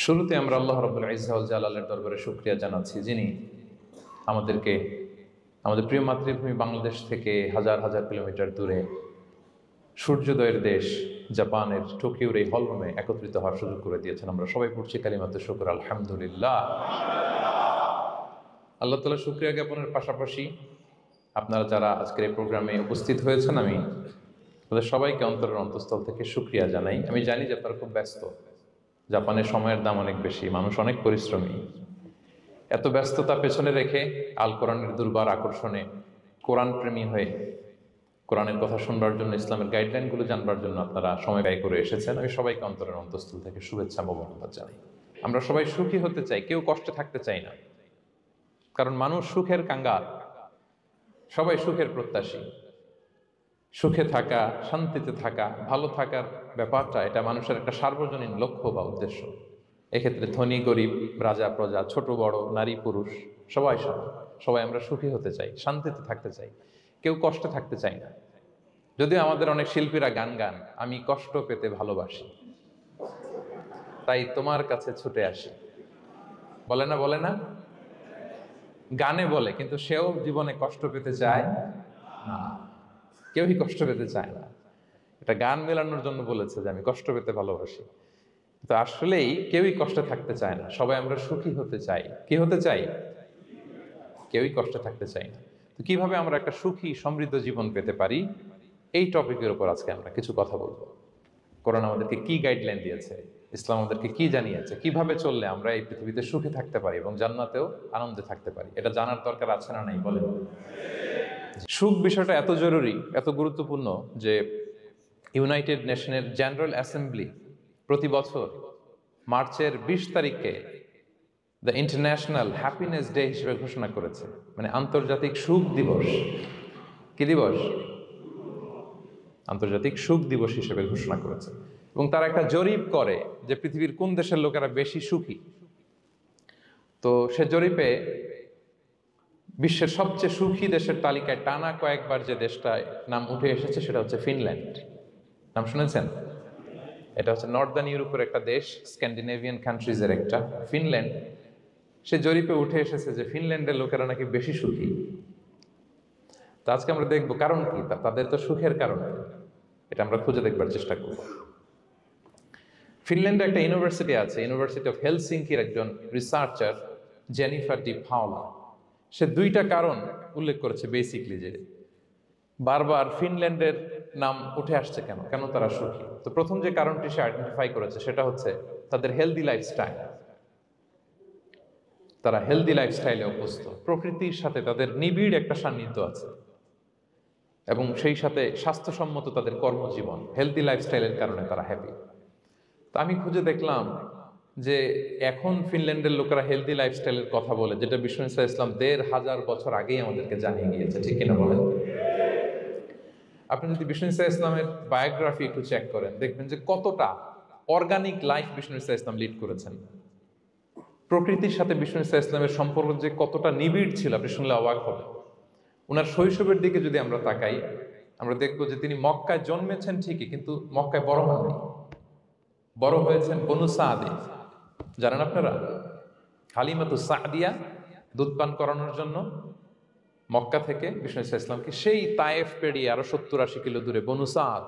শুরুতে আমরা আল্লাহ রাব্বুল ইজ্জা ওয়াল জালালের দরবারে শুকরিয়া জানাচ্ছি, যিনি আমাদেরকে আমাদের প্রিয় মাতৃভূমি বাংলাদেশ থেকে হাজার হাজার কিলোমিটার দূরে সূর্যোদয়ের দেশ জাপানের টোকিওর এই হলরুমে একত্রিত হওয়ার সুযোগ করে দিয়েছেন। আমরা সবাই পড়ছি কালিমাতুশ শুকর, আলহামদুলিল্লাহ। আল্লাহ তাআলা শুকরিয়া জ্ঞাপনের পাশাপাশি আপনারা যারা আজকের এই প্রোগ্রামে উপস্থিত হয়েছেন, আমি তাদের সবাইকে অন্তরের অন্তঃস্থল থেকে শুকরিয়া জানাই। আমি জানি যে আপনারা খুব ব্যস্ত, জাপানের সময়ের দাম অনেক বেশি, মানুষ অনেক পরিশ্রমী। এত ব্যস্ততা পেছনে রেখে আল কোরআনের দুর্বার আকর্ষণে কোরআন প্রেমী হয়ে কোরআনের কথা শুনবার জন্য, ইসলামের গাইডলাইনগুলো জানবার জন্য আপনারা সময় ব্যয় করে এসেছেন। আমি সবাইকে অন্তরের অন্তঃস্থল থেকে শুভেচ্ছা মোবারকবাদ জানাই। আমরা সবাই সুখী হতে চাই, কেউ কষ্টে থাকতে চাই না, কারণ মানুষ সুখের কাঙ্গাল, সবাই সুখের প্রত্যাশী। সুখে থাকা, শান্তিতে থাকা, ভালো থাকার ব্যাপারটা এটা মানুষের একটা সার্বজনীন লক্ষ্য বা উদ্দেশ্য। এক্ষেত্রে ধনী গরিব, রাজা প্রজা, ছোট বড়, নারী পুরুষ সবাই সমান। সবাই আমরা সুখী হতে চাই, শান্তিতে থাকতে চাই, কেউ কষ্টে থাকতে চাই না। যদিও আমাদের অনেক শিল্পীরা গান গান, আমি কষ্ট পেতে ভালোবাসি, তাই তোমার কাছে ছুটে আসি, বলে না? বলে না? গানে বলে, কিন্তু সেও জীবনে কষ্ট পেতে চায় না। কেউই কষ্ট পেতে চায় না। এটা গান মেলানোর জন্য বলেছে যে আমি কষ্ট পেতে ভালোবাসি, তো আসলেই কেউই কষ্টে থাকতে চায় না। সবাই আমরা সুখী হতে চাই। কি হতে চাই? কেউই কষ্টে থাকতে চাই না। তো কিভাবে আমরা একটা সুখী সমৃদ্ধ জীবন পেতে পারি, এই টপিকের উপর আজকে আমরা কিছু কথা বলবো। কোরআন আমাদেরকে কি গাইডলাইন দিয়েছে, ইসলাম আমাদেরকে কি জানিয়েছে, কিভাবে চললে আমরা এই পৃথিবীতে সুখে থাকতে পারি এবং জান্নাতেও আনন্দে থাকতে পারি, এটা জানার দরকার আছে না নাই? বলেন। সুখ বিষয়টা এত জরুরি, এত গুরুত্বপূর্ণ যে ইউনাইটেড নেশনের জেনারেল অ্যাসেম্বলি প্রতি বছর মার্চের 20 তারিখে দ্য ইন্টারন্যাশনাল হ্যাপিনেস ডে হিসেবে ঘোষণা করেছে, মানে আন্তর্জাতিক সুখ দিবস। কি দিবস? আন্তর্জাতিক সুখ দিবস হিসেবে ঘোষণা করেছে। এবং তারা একটা জরিপ করে যে পৃথিবীর কোন দেশের লোকেরা বেশি সুখী। তো সে জরিপে বিশ্বের সবচেয়ে সুখী দেশের তালিকায় টানা কয়েকবার যে দেশটায় নাম উঠে এসেছে সেটা হচ্ছে ফিনল্যান্ড। নাম শুনেছেন? এটা হচ্ছে নর্দার্ন ইউরোপের একটা দেশ, স্ক্যান্ডিনেভিয়ান কান্ট্রিজের একটা, ফিনল্যান্ড। সে জরিপে উঠে এসেছে যে ফিনল্যান্ডের লোকেরা নাকি বেশি সুখী। তো আজকে আমরা দেখবো কারণ কি, তাদের তো সুখের কারণ, এটা আমরা খুঁজে দেখবার চেষ্টা করব। ফিনল্যান্ডে একটা ইউনিভার্সিটি আছে, ইউনিভার্সিটি অফ হেলসিঙ্কির একজন রিসার্চার জেনিফার ডি পাওলা, সে 2টা কারণ উল্লেখ করেছে বেসিকলি, যে বারবার ফিনল্যান্ডের নাম উঠে আসছে কেন, কেন তারা সুখী। তো প্রথম যে কারণটি সে আইডেন্টিফাই করেছে সেটা হচ্ছে তাদের হেলদি লাইফস্টাইল। তারা হেলদি লাইফস্টাইলে অভ্যস্ত, প্রকৃতির সাথে তাদের নিবিড় একটা সান্নিধ্য আছে, এবং সেই সাথে স্বাস্থ্যসম্মত তাদের কর্মজীবন। হেলদি লাইফস্টাইলের কারণে তারা হ্যাপি। তো আমি খুঁজে দেখলাম যে এখন ফিনল্যান্ডের লোকেরা হেলদি লাইফস্টাইলের কথা বলে, যেটা বিষ্ণু ইসলাম 1500 বছর আগেই আমাদেরকে জানিয়ে গিয়েছে। ঠিক কিনা বলেন? আপনি যদি বিষ্ণু ইসলামের বায়োগ্রাফি একটু চেক করেন, দেখবেন যে কতটা অর্গানিক লাইফ বিষ্ণু ইসলাম লিড করেছেন। প্রকৃতির সাথে বিষ্ণু ইসলামের সম্পর্ক যে কতটা নিবিড় ছিল, আপনি শুনলে অবাক হবেন। ওনার শৈশবের দিকে যদি আমরা তাকাই, আমরা দেখবো যে তিনি মক্কায় জন্মেছেন ঠিকই, কিন্তু মক্কায় বড় হননি। বড় হয়েছেন বনু সাদে। জানেন আপনারা? হালিমাতু সাদিয়া দুধ পান করানোর জন্য মক্কা থেকে বিষ্ণু ইসলামকে সেই তায়েফ পেরিয়ে আরো 70-80 কিলো দূরে বনু সাদ,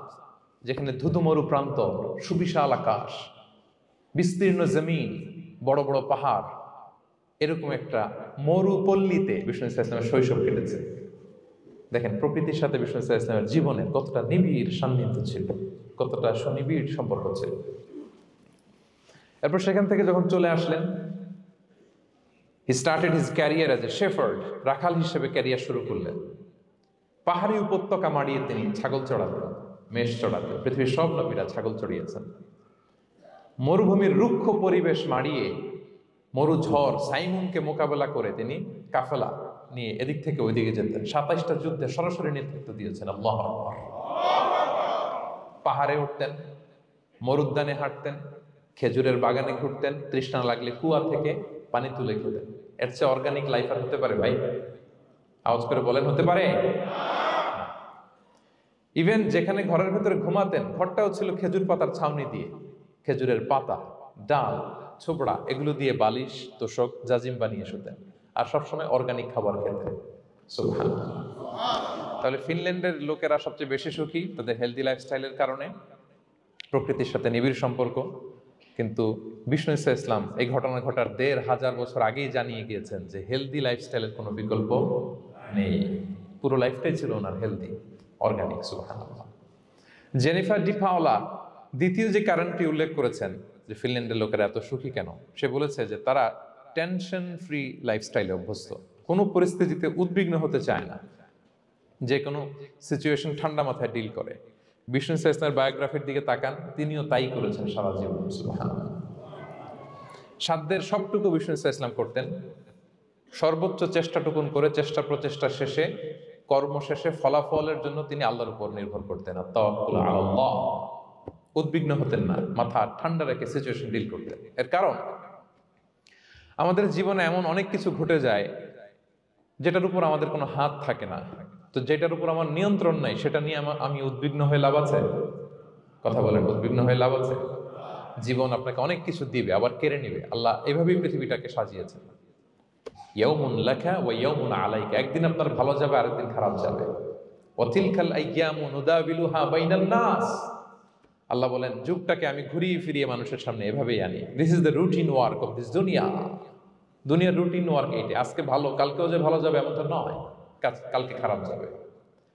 যেখানে ধুধুমরু প্রান্ত, সুবিশাল আকাশ, বিস্তীর্ণ জমিন, বড় বড় পাহাড়, এরকম একটা মরুপল্লীতে বিষ্ণু ইসলামের শৈশব কেটেছে। দেখেন প্রকৃতির সাথে বিষ্ণু ইসলামের জীবনের কতটা নিবিড় সান্নিধ্য ছিল, কতটা সুনিবিড় সম্পর্ক ছিল। এরপর সেখান থেকে যখন চলে আসলেন, he started his career as a shepherd, রাখাল হিসেবে ক্যারিয়ার শুরু করলেন। পাহাড়ি উপত্যকা মাড়িয়ে তিনি ছাগল চড়াতেন, মেষ চড়াতেন। পৃথিবীর সব নবীরা ছাগল চড়িয়েছেন। মরুভূমির রুক্ষ পরিবেশ মাড়িয়ে মরু ঝড় সাইমুনকে মোকাবেলা করে তিনি কাফেলা নিয়ে এদিক থেকে ওইদিকে যেতেন। 27টা যুদ্ধে সরাসরি নেতৃত্ব দিয়েছেন। আল্লাহু আকবার। পাহাড়ে উঠতেন, মরুদ্যানে হাঁটতেন, খেজুরের বাগানে ঘুরতেন, তৃষ্ণা লাগলে কুয়া থেকে পানি তুলে খেতেন। এর চেয়ে অর্গানিক লাইফ আর হতে পারে ভাই? আওয়াজ করে বলেন, হতে পারে? ইভেন যেখানে ঘরের ভেতরে ঘুমাতেন, ঘরটাও ছিল খেজুর পাতার ছাউনি দিয়ে, খেজুরের পাতা, ডাল, ছোবড়া এগুলো দিয়ে বালিশ, তোষক, জাজিম বানিয়ে শুতেন, আর সবসময় অর্গানিক খাবার খেতেন। সুবহানাল্লাহ। তাহলে ফিনল্যান্ডের লোকেরা সবচেয়ে বেশি সুখী তাদের হেলদি লাইফস্টাইলের কারণে, প্রকৃতির সাথে নিবিড় সম্পর্ক। কিন্তু বিষ্ণু ঈসা ইসলাম এই ঘটনা ঘটার ১৫০০ বছর আগেই জানিয়ে গিয়েছেন যে হেলদি লাইফস্টাইলের কোনো বিকল্প নেই। পুরো লাইফটাই ছিল ওনার হেলদি, অর্গানিক। সুবহানাল্লাহ। জেনিফার ডি পাওলা দ্বিতীয় যে কারণটি উল্লেখ করেছেন যে ফিনল্যান্ডের লোকেরা এত সুখী কেন, সে বলেছে যে তারা টেনশন ফ্রি লাইফস্টাইলে অভ্যস্ত, কোনো পরিস্থিতিতে উদ্বিগ্ন হতে চায় না, যে কোনো সিচুয়েশন ঠান্ডা মাথায় ডিল করে। বিষ্ণু ঈসা ইসলামের বায়োগ্রাফির দিকে তাকান, তিনিও তাই করেছেন সারা জীবন। সুবহানাল্লাহ। সাধ্যের সবটুকু বিষ্ণু ঈসা ইসলাম করতেন, সর্বোচ্চ চেষ্টাটুকুন করে চেষ্টা প্রচেষ্টা শেষে, কর্মশেষে ফলাফলের জন্য তিনি আল্লাহর উপর নির্ভর করতেন। আর তাওয়াক্কুল আলাল্লাহ, উদ্বিগ্ন হতেন না, মাথা ঠান্ডা রেখে সিচুয়েশন ডিল করতেন। এর কারণ আমাদের জীবনে এমন অনেক কিছু ঘটে যায় যেটার উপর আমাদের কোনো হাত থাকে না, তো যেটার উপর আমার নিয়ন্ত্রণ নাই সেটা নিয়ে আমি উদ্বিগ্ন হয়ে লাভ আছে? কথা বলেন, উদ্বিগ্ন হয়ে লাভ আছে? জীবন আপনাকে অনেক কিছু দিবে, আবার কেড়ে নিবে। আল্লাহ এভাবেই পৃথিবীটাকে সাজিয়েছেন। ইয়াউমুন লাকা ওয়া ইয়াউমুন আলাইকা, একদিন আপনার ভালো যাবে, আরেকদিন খারাপ যাবে। ওয়া তিলকাল আইয়ামু নুদাবিলুহা বাইনান নাস, আল্লাহ বলেন যুগটাকে আমি ঘুরিয়ে ফিরিয়ে মানুষের সামনে এভাবেই আনি। This is the routine work of this দুনিয়া। দুনিয়ার রুটিন ওয়ার্ক এইটা। আজকে ভালো, কালকেও যে ভালো যাবে এমনটা নয়, কালকে খারাপ যাবে।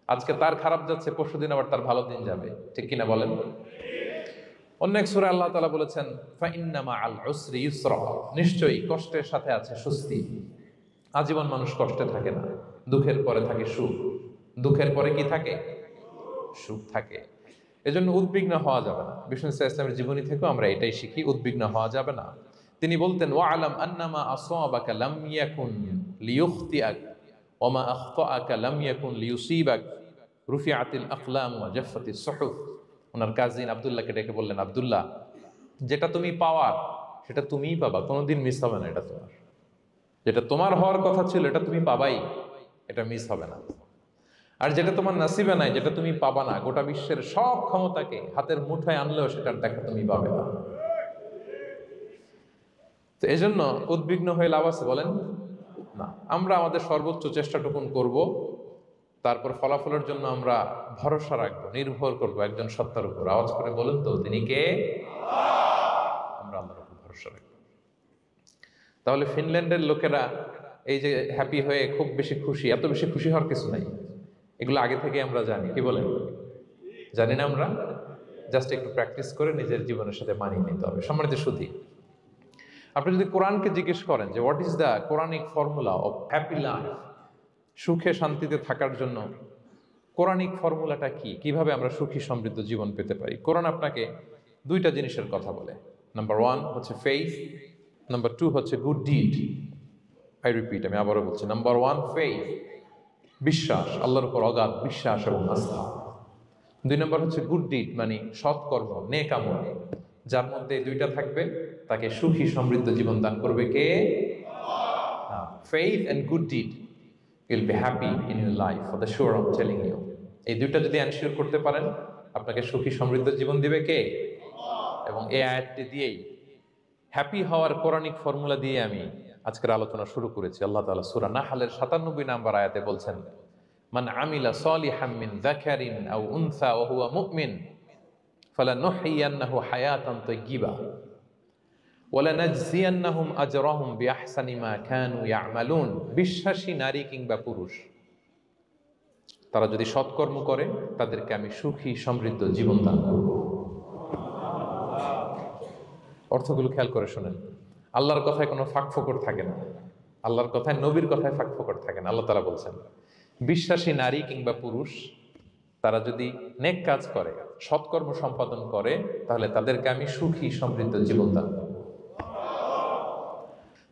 আজকে তার খারাপ যাচ্ছে, পরশুদিন আবার তার ভালো দিন যাবে, ঠিক কিনা বলেন? অন্য এক সূরায় আল্লাহ তাআলা বলেছেন ফাইন্না মাআল উসরি ইউসরা, নিশ্চয়ই কষ্টের সাথে আছে স্বস্তি। আজীবন মানুষ কষ্টে থাকে না, দুঃখের পরে থাকে সুখ। দুঃখের পরে কি থাকে? সুখ থাকে। এজন্য উদ্বিগ্ন হওয়া যাবে না। বিষ্ণু ঈসা ইসলামের জীবনী থেকেও আমরা এটাই শিখি, উদ্বিগ্ন হওয়া যাবে না। তিনি বলতেন ওয়ালাম আন্নামা আসাবাকা লাম ইয়াকুন লিইখতিআক ওয়া মা আখতাআকা লাম ইয়াকুন লিইউসিবাক রুফিআতিল আকলাম ওয়া জাফফাতিস সুহুফ। ওনার কাজিন আব্দুল্লাহকে ডেকে বললেন, আব্দুল্লাহ, যেটা তুমি পাওয়ার সেটা তুমিই পাবা, কোনোদিন মিস হবে না। এটা তোমার, যেটা তোমার হওয়ার কথা ছিল এটা তুমি পাবাই, এটা মিস হবে না। আর যেটা তোমার নসিবে নাই, যেটা তুমি পাবা না, গোটা বিশ্বের সব ক্ষমতাকে হাতের মুঠোয় আনলেও সেটার দেখা তুমি পাবে না। তো এজন্য উদ্বিগ্ন হয়ে লাভ আছে বলেন? না। আমরা আমাদের সর্বোচ্চ চেষ্টাটুকুন করব, তারপর ফলাফলের জন্য আমরা ভরসা রাখবো, নির্ভর করব একজন সত্তার উপর। আওয়াজ করে বলেন তো, তিনি কে? আমরা আল্লাহর উপর ভরসা রাখবো। তাহলে ফিনল্যান্ডের লোকেরা এই যে হ্যাপি হয়ে খুব বেশি খুশি, এত বেশি খুশি হওয়ার কিছু নাই। এগুলো আগে থেকে আমরা জানি, কি বলেন? জানি না আমরা? জাস্ট একটু প্র্যাকটিস করে নিজের জীবনের সাথে মানিয়ে নিতে হবে। সম্মানিত সুধী, আপনি যদি কোরআনকে জিজ্ঞেস করেন যে what is the Quranic formula of happy life, সুখে শান্তিতে থাকার জন্য কোরআনিক ফর্মুলাটা কি, কিভাবে আমরা সুখী সমৃদ্ধ জীবন পেতে পারি, কোরআন আপনাকে দুইটা জিনিসের কথা বলে। নাম্বার 1 হচ্ছে ফেইথ, নাম্বার 2 হচ্ছে গুড ডিড। আই রিপিট, আমি আবারও বলছি, নাম্বার 1 ফেইথ, বিশ্বাস, আল্লাহর উপর অগাধ বিশ্বাস এবং আস্থা। 2 নম্বর হচ্ছে গুড ডিড, মানে সৎকর্ম, নেক আমল। যার মধ্যে এই দুইটা থাকবে তাকে সুখী সমৃদ্ধ জীবন দান করবে কে? Faith and good deed will be happy in your life for the sure, I am telling you. এই দুইটা যদি এনশিওর করতে পারেন, আপনাকে সুখী সমৃদ্ধ জীবন দিবে কে? এবং এই আয়াতটি দিয়েই, হ্যাপি হওয়ার কোরআনিক ফর্মুলা দিয়ে আমি আজকের আলোচনা শুরু করেছি। আল্লাহ তাআলা সূরা নাহলের ৯৭ নম্বর আয়াতে বলছেন, মান আমিলা সালিহাম মিন যাকারিন আও উনসা ওয়া হুয়া মুমিন ফালানুহইয়ান্নাহু হায়াতান তাইয়্যিবা ওয়া লানাজজিয়ান্নাহুম আজরাহুম বিআহসানি মা কানু ইয়ামালুন। বিশ্বাসী নারী কিংবা পুরুষ, তারা যদি সৎকর্ম করে তাদেরকে আমি সুখী সমৃদ্ধ জীবন দান করব। অর্থগুলো খেয়াল করে শোনেন। আল্লাহর কথায় কোনো ফাঁকফোকর থাকে না, আল্লাহর কথায়, নবীর কথায় ফাঁকফোকর থাকে না। আল্লাহ তাআলা বলছেন বিশ্বাসী নারী কিংবা পুরুষ তারা যদি নেক কাজ করে, সৎকর্ম সম্পাদন করে, তাহলে তাদেরকে আমি সুখী সমৃদ্ধ জীবন দান করব।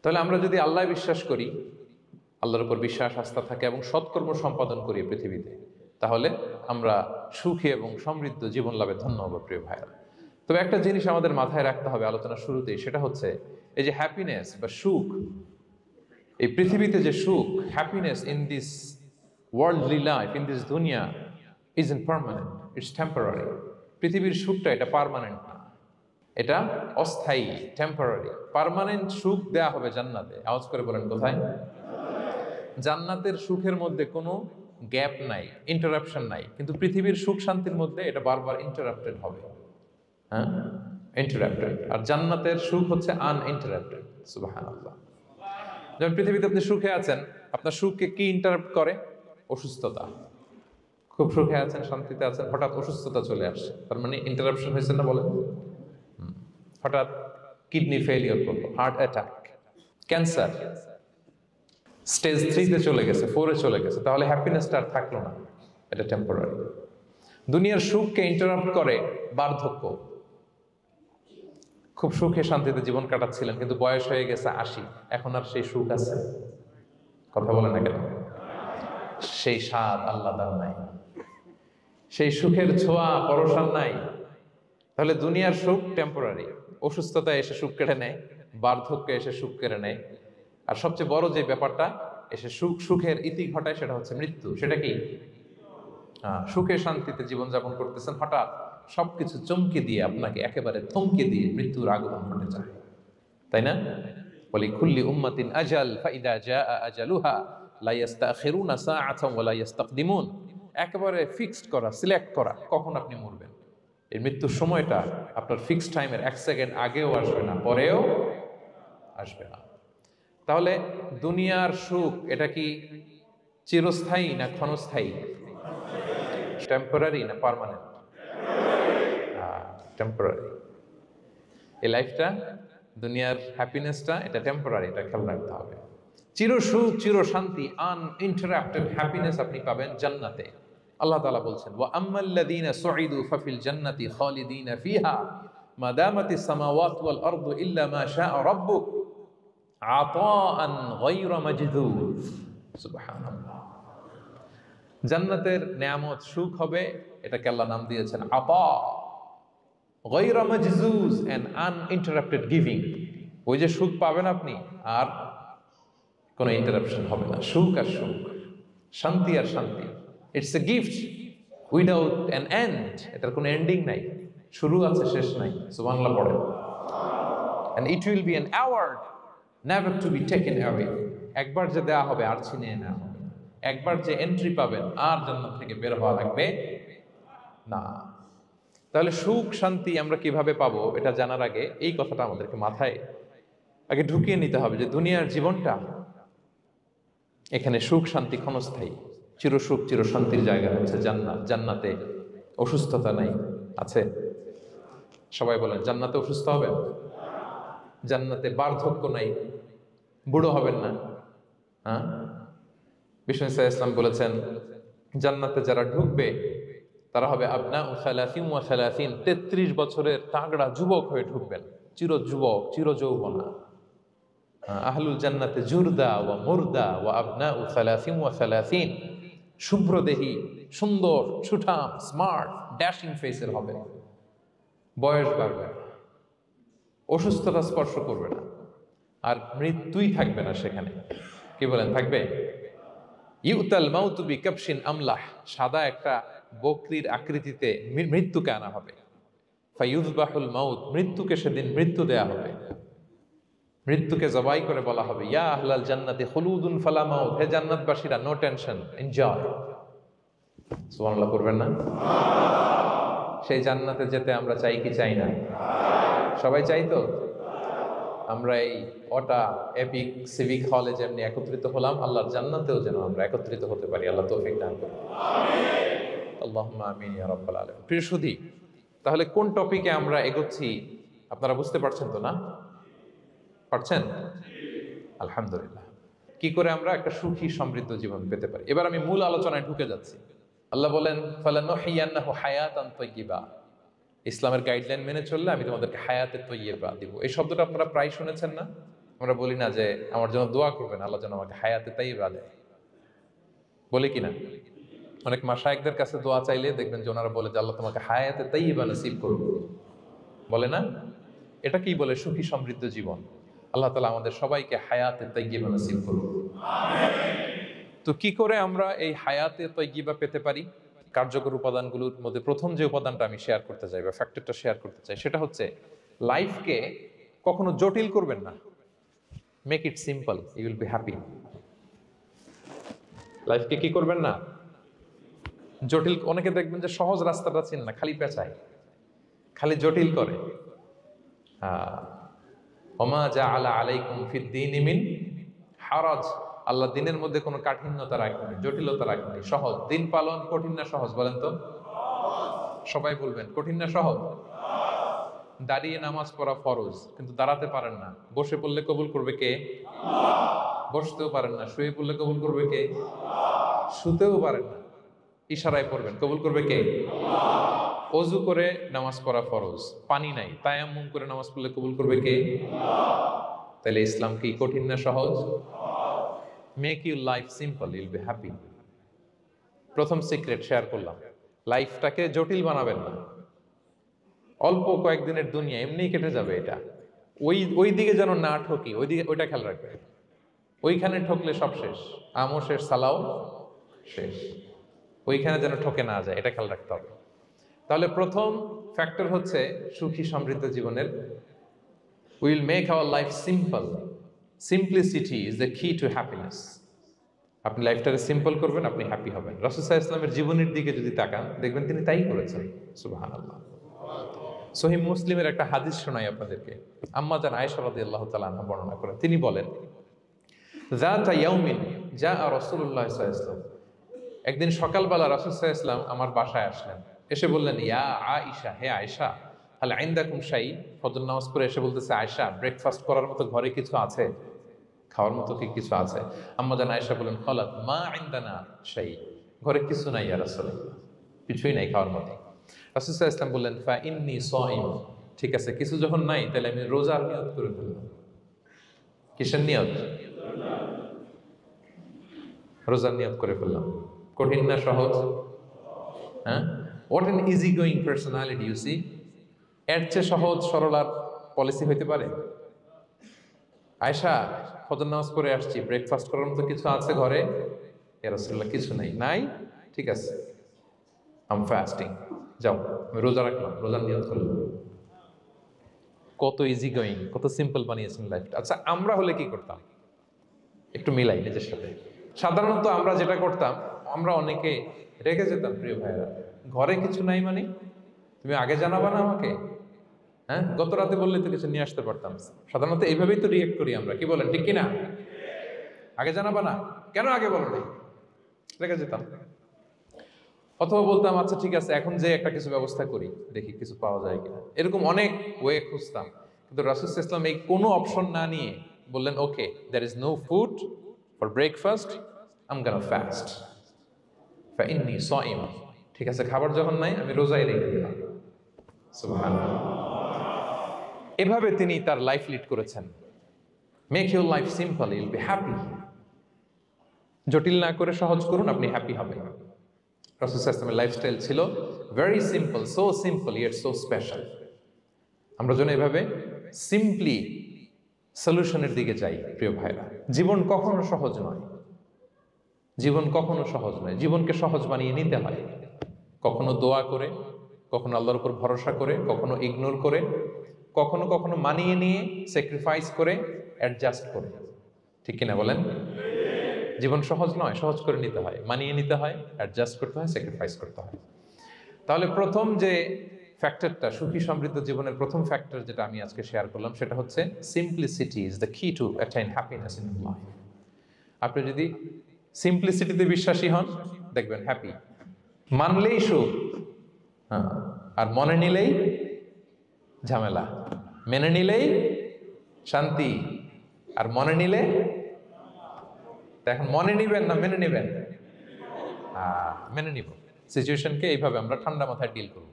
তাহলে আমরা যদি আল্লাহ বিশ্বাস করি, আল্লাহর উপর বিশ্বাস আস্থা থাকে এবং সৎকর্ম সম্পাদন করি পৃথিবীতে, তাহলে আমরা সুখী এবং সমৃদ্ধ জীবন লাভে ধন্য হব প্রিয় ভাইরা। তবে একটা জিনিস আমাদের মাথায় রাখতে হবে আলোচনা শুরুতেই, সেটা হচ্ছে এই যে হ্যাপিনেস বা সুখ, এই পৃথিবীতে যে সুখ, happiness in this worldly life, in this দুনিয়া is in permanent, it's temporary. পৃথিবীর সুখটা এটা পার্মানেন্ট না, এটা অস্থায়ী, টেম্পোরারি। পার্মানেন্ট সুখ দেয়া হবে জান্নাতে। আওয়াজ করে বলেন কোথায়? জান্নাতের সুখের মধ্যে কোনো গ্যাপ নাই, ইন্টারাপশন নাই। কিন্তু পৃথিবীর সুখ শান্তির মধ্যে এটা বারবার ইন্টারাপ্টেড হবে। হ্যাঁ, ইন্টারাপ্টেড। আর জান্নাতের সুখ হচ্ছে আনইন্টারাপ্টেড। সুবহানাল্লাহ। যেমন পৃথিবীতে আপনি সুখে আছেন, আপনার সুখকে কি ইন্টারাপ্ট করে? অসুস্থতা। খুব সুখে আছেন, শান্তিতে আছেন, হঠাৎ অসুস্থতা চলে আসছে, তার মানে ইন্টারাপশন হয়েছে না বলেন? হঠাৎ কিডনি ফেলিওর করলো, হার্ট অ্যাটাক, ক্যান্সার, স্টেজ 3-তে চলে গেছে, 4-এ চলে গেছে, তাহলে হ্যাপিনেসটা আর থাকলো না। এটা টেম্পোরারি। দুনিয়ার সুখকে ইন্টারাপ্ট করে বার্ধক্য। খুব সুখে শান্তিতে জীবন কাটাচ্ছিলেন, কিন্তু বয়স হয়ে গেছে 80, এখন আর সেই সুখ আছে? কথা বলে না কেন? সেই স্বাদ আল্লাহর নাই, সেই সুখের ছোঁয়া পরশান নাই। তাহলে দুনিয়ার সুখ টেম্পোরারি। অসুস্থতা এসে সুখ কেড়ে নেয়, বার্ধক্য এসে সুখ কেড়ে নেয়, আর সবচেয়ে বড় যে ব্যাপারটা এসে সুখের ইতি ঘটায় সেটা হচ্ছে মৃত্যু। সেটা কি? সুখে শান্তিতে জীবনযাপন করতেছেন, হঠাৎ সবকিছু চমকে দিয়ে, আপনাকে একেবারে থমকে দিয়ে মৃত্যুর আগমন ঘটে যায়, তাই না? বলি কুল্লি উম্মাতিন আজাল ফাইদা জাআ আজালুহা লা ইস্তাখিরুনা সাআতান ওয়া লা ইস্তাকদিমুন। একেবারে ফিক্সড করা, সিলেক্ট করা কখন আপনি মরবেন। এই মৃত্যুর সময়টা আপনার ফিক্সড টাইমের 1 সেকেন্ড আগেও আসবে না, পরেও আসবে না। তাহলে দুনিয়ার সুখ এটা কি চিরস্থায়ী না ক্ষণস্থায়ী? টেম্পোরারি না পার্মানেন্ট? টেম্পোরারি। এই লাইফটা, দুনিয়ার হ্যাপিনেসটা, এটা টেম্পোরারি, এটা খেয়াল রাখতে হবে। চির সুখ, চির শান্তি, আনইন্টারাপ্টেড হ্যাপিনেস আপনি পাবেন জান্নাতে। আল্লাহ তাআলা বলছেন, ওয়া আম্মাল্লাযীনা সুঈদু ফাফিল জান্নাতি খালিদিনা ফিহা মা দামাতিস সামাওয়াতু ওয়াল আরদু ইল্লা মা শাআ রাব্বুক আতাআন গায়রা মাজদুদ। সুবহানাল্লাহ। জান্নাতের নেয়ামত, সুখ হবে, এটাকে আল্লাহ নাম দিয়েছেন আতা, গায়রা মাজজুজ, এন্ড আনইন্টারাপ্টেড গিভিং। ওই যে সুখ পাবেন আপনি, আর কোনো ইন্টারাপশন হবে না। সুখ আর সুখ, শান্তি আর শান্তি। It's a gift without an end. এটার কোনো এন্ডিং নাই, শুরু আছে শেষ নাই। সুবহানাল্লাহ পড়েন। And it will be an award never to be taken away. একবার যে দেয়া হবে আর ছিনিয়ে নেওয়া হবে। একবার যে এন্ট্রি পাবেন আর জান্নাত থেকে বের হওয়া লাগবে না। তাহলে সুখ শান্তি আমরা কিভাবে পাবো, এটা জানার আগে এই কথাটা আমাদেরকে মাথায় আগে ঢুকিয়ে নিতে হবে যে দুনিয়ার জীবনটা, এখানে সুখ শান্তি ক্ষণস্থায়ী। চির সুখ চির শান্তির জায়গা হচ্ছে জান্নাত। জান্নাতে অসুস্থতা নাই, আছে? সবাই বলেন, জান্নাতে অসুস্থ হবেন? জান্নাতে বার্ধক্য নাই, বুড়ো হবেন না। হ্যাঁ, বিষ্ণু ইসলাম বলেছেন, জান্নাতে যারা ঢুকবে তারা হবে আবনা ও সালাসিন ওয়া সালাসিন, 33 বছরের তাগড়া যুবক হয়ে ঢুকবেন, চির যুবক, চির যৌবনা। আহলুল জান্নাতে জুরদা ওয়া মুরদা ওয়া আবনা ও সালাসিন ওয়া সালাসিন, শুভ্রদেহী, সুন্দর, সুঠাম, স্মার্ট, ড্যাশিং ফেসের হবে। বয়স বাড়বে না, অসুস্থতা স্পর্শ করবে না, আর মৃত্যুই থাকবে না সেখানে। কি বলেন, থাকবে? ইউতাল মাউতু বিকাবশিন আমলাহ, সাদা একটা বকরির আকৃতিতে মৃত্যুকে আনা হবে। ফায়ুযবাহুল মাউত, মৃত্যুকে সেদিন মৃত্যু দেয়া হবে। মৃত্যুকে জবাই করে বলা হবে, ইয়া আহলাল জান্নাতি খুলুদুন ফালা মাউত, হে জান্নাতবাসীরা, নো টেনশন, এনজয়। সুবহানাল্লাহ করবেন না? সেই জান্নাতে যেতে আমরা চাই কি চাই না? সবাই চাই তো? আমরা এই ওটা এপিক সিভিক হলে যেমনি একত্রিত হলাম, আল্লাহর জান্নাতেও যেন আমরা একত্রিত হতে পারি। আল্লাহ তৌফিক দান করুন। আল্লাহুম্মা আমিন ইয়া রাব্বাল আলামিন। প্রিয় সুধী, তাহলে কোন টপিকে আমরা এগোচ্ছি আপনারা বুঝতে পারছেন তো না? পারছেন? আলহামদুলিল্লাহ। কি করে আমরা একটা সুখী সমৃদ্ধ জীবন পেতে পারি, এবার আমি মূল আলোচনায় ঢুকে যাচ্ছি। আল্লাহ বলেন, ফালানুহিয়ান্নাহু হায়াতান তাইয়্যিবা, ইসলামের গাইডলাইন মেনে চললে আমি তোমাদেরকে হায়াতে তৈয়্যিবা দিব। এই শব্দটা আপনারা প্রায় শুনেছেন না? আমরা বলি না যে আমার জন্য দোয়া করবেন, আল্লাহ যেন আমাকে হায়াতে তৈয়্যিবা দেয়, বলি কিনা? অনেক মাশায়েখদের কাছে দোয়া চাইলে দেখবেন যে ওনারা বলে যে আল্লাহ তোমাকে হায়াতে তৈয়্যিবা নসিব করুন, বলে না? এটা কি বলে? সুখী সমৃদ্ধ জীবন। আল্লাহ তাআলা আমাদের সবাইকে হায়াতে তৈয়্যিবা নসিব করুন। তো কি করে আমরা এই হায়াতে তৈয়্যিবা পেতে পারি? কার্যকর উপাদানগুলোর মধ্যে প্রথম যে উপাদানটা আমি শেয়ার করতে চাই বা ফ্যাক্টরটা শেয়ার করতে চাই, সেটা হচ্ছে লাইফকে কখনো জটিল করবেন না, make it simple, you will be happy. লাইফকে কি করবেন না, জটিল। অনেকে দেখবেন যে সহজ রাস্তাটা চিন না, খালি পেঁচায়, খালি জটিল করে। ওমা জাআলা আলাইকুম ফিদ্দীনি মিন হারাজ, আল্লাহ দিনের মধ্যে কোনো কাঠিন্যতা রাখেনি, জটিলতা রাখেনি, সহজ। দিন পালন কঠিন না সহজ বলেন তো? সবাই বলবেন কঠিন না সহজ? দাঁড়িয়ে নামাজ পড়া ফরজ, কিন্তু দাঁড়াতে পারেন না। বসে পড়লে কবুল করবে কে? বসতেও পারেন না। শুয়ে পড়লে কবুল করবে কে? শুতেও পারেন না, ইশারায় পড়বেন, কবুল করবে কে? অজু করে নামাজ পড়া ফরজ, পানি নাই, তায়াম্মুম করে নামাজ পড়লে কবুল করবে কে? তাহলে ইসলাম কি কঠিন না সহজ? Make your life simple, Yule be happy. প্রথম সিক্রেট শেয়ার করলাম, লাইফটাকে জটিল বানাবেন না। অল্প কয়েকদিনের দুনিয়া, এমনিই কেটে যাবে এটা। ওই দিকে যেন না ঠকি, ওইটা খেয়াল রাখবে। ওইখানে ঠকলে সব শেষ, আমও শেষ, সালাও শেষ। ওইখানে যেন ঠকে না যায়, এটা খেয়াল রাখতে হবে। তাহলে প্রথম ফ্যাক্টর হচ্ছে সুখী সমৃদ্ধ জীবনের, will make our life simple. Simplicity is the কি টু হ্যাপিনেস। আপনি লাইফটাকে সিম্পল করবেন, আপনি হ্যাপি হবেন। রাসূল সাল্লাল্লাহু আলাইহি ওয়াসাল্লামের জীবনের দিকে যদি তাকান, দেখবেন তিনি তাই করেছেন। সুবহানাল্লাহ। সহিহ মুসলিমের একটা হাদিস শোনাই আপনাদেরকে। আম্মা জান আয়েশা রাদিয়াল্লাহু তাআলা আনহা বর্ণনা করেন। তিনি বলেন, যাতা ইয়াউমিন জাআ রাসূলুল্লাহ সাল্লাল্লাহু আলাইহি ওয়াসাল্লাম, একদিন সকালবেলা রাসূল সাল্লাল্লাহু আলাইহি ওয়াসাল্লাম আমার বাসায় আসলেন। এসে বললেন, ইয়া আয়েশা, হে আয়েশা, হাল ইনদাকুম শাই। ফজর নামাজ পড়ে এসে বলতেছে, আয়েশা, ব্রেকফাস্ট করার মতো ঘরে কিছু আছে? খাওয়ার মতো কি কিছু আছে? আম্মা জান আয়েশা বলেন, ক্বালাত মা ইনদানা শাই, ঘরে কিছু নাই ইয়া রাসূলুল্লাহ, কিছুই নাই খাওয়ার মতো। রাসূল সাল্লাল্লাহু আলাইহি ওয়াসাল্লাম বললেন, ফা ইন্নী সাইম, ঠিক আছে, কিছু যখন নাই তাহলে আমি রোজার নিয়ত করে ফেললাম। কিসের নিয়ত? রোজার নিয়ত করে ফেললাম। কঠিন না সহজ? হ্যাঁ, what an easy going personality you see. এর চেয়ে সহজ সরল আর পলিসি হইতে পারে? আয়েশা, ফজর নামাজ পড়ে আসছি, ব্রেকফাস্ট করার মতো কিছু আছে ঘরে? ইয়া রাসূলুল্লাহ, কিছু নাই। নাই, ঠিক আছে, আম ফাস্টিং, যাও আমি রোজা রাখলাম, রোজার নিয়ত করলাম। কত ইজি গোয়িং, কত সিম্পল বানিয়েছেন লাইফটা। আচ্ছা, আমরা হলে কি করতাম? একটু মিলাই নিজের সাথে। সাধারণত আমরা যেটা করতাম, আমরা অনেকে রেগে যেতাম। প্রিয় ভাইয়েরা, ঘরে কিছু নাই মানে তুমি আগে জানাবা না আমাকে? হ্যাঁ, গত রাতে বললে তো কিছু নিয়ে আসতে পারতাম। সাধারণত এইভাবেই তো রিয়েক্ট করি আমরা, কি বলেন, ঠিক কিনা? আগে জানাবা না, কেন আগে বলো নাই? রেগে যেতাম। অথবা বলতাম, আচ্ছা ঠিক আছে, এখন যে একটা কিছু ব্যবস্থা করি, দেখি কিছু পাওয়া যায় কিনা। এরকম অনেক ওয়ে খুঁজতাম। কিন্তু রাসূল সাল্লাল্লাহু আলাইহি ওয়াসাল্লাম এই কোনো অপশন না নিয়ে বললেন, okay, there is no food for breakfast, I am gonna fast, ফা ইন্নী সাইম। ঠিক আছে, খাবার যখন নাই আমি রোজাই রেখে দিলাম। সুবহানাল্লাহ। এভাবে তিনি তার লাইফ লিড করেছেন। Make your life simple, Yule be happy. জটিল না করে সহজ করুন, আপনি হ্যাপি হবেন। রাসূল সাল্লাল্লাহু আলাইহি ওয়াসাল্লামের লাইফস্টাইল ছিল very simple, so simple yet so special. আমরা যেন এভাবে সিম্পলি সলিউশনের দিকে যাই। প্রিয় ভাইরা, জীবন কখনো সহজ নয়, জীবন কখনো সহজ নয়। জীবনকে সহজ বানিয়ে নিতে হয়, কখনো দোয়া করে, কখনো আল্লাহর উপর ভরসা করে, কখনো ইগনোর করে, কখনো কখনো মানিয়ে নিয়ে, স্যাক্রিফাইস করে, অ্যাডজাস্ট করে। ঠিক কিনা বলেন? জীবন সহজ নয়, সহজ করে নিতে হয়, মানিয়ে নিতে হয়, অ্যাডজাস্ট করতে হয়, স্যাক্রিফাইস করতে হয়। তাহলে প্রথম যে ফ্যাক্টরটা, সুখী সমৃদ্ধ জীবনের প্রথম ফ্যাক্টর যেটা আমি আজকে শেয়ার করলাম, সেটা হচ্ছে সিম্পলিসিটি ইজ দ্য কি টু অ্যাটাইন হ্যাপিনেস ইন লাইফ। আপনি যদি সিম্পলিসিটিতে বিশ্বাসী হন, দেখবেন হ্যাপি। মানলেই সুখ, হ্যাঁ, আর মনে নিলেই ঝামেলা। মেনে নিলেই শান্তি, আর মনে নিলে। এখন মনে নিবেন না মেনে নিবেন? মেনে নিব। সিচুয়েশনকে এইভাবে আমরা ঠান্ডা মাথায় ডিল করব।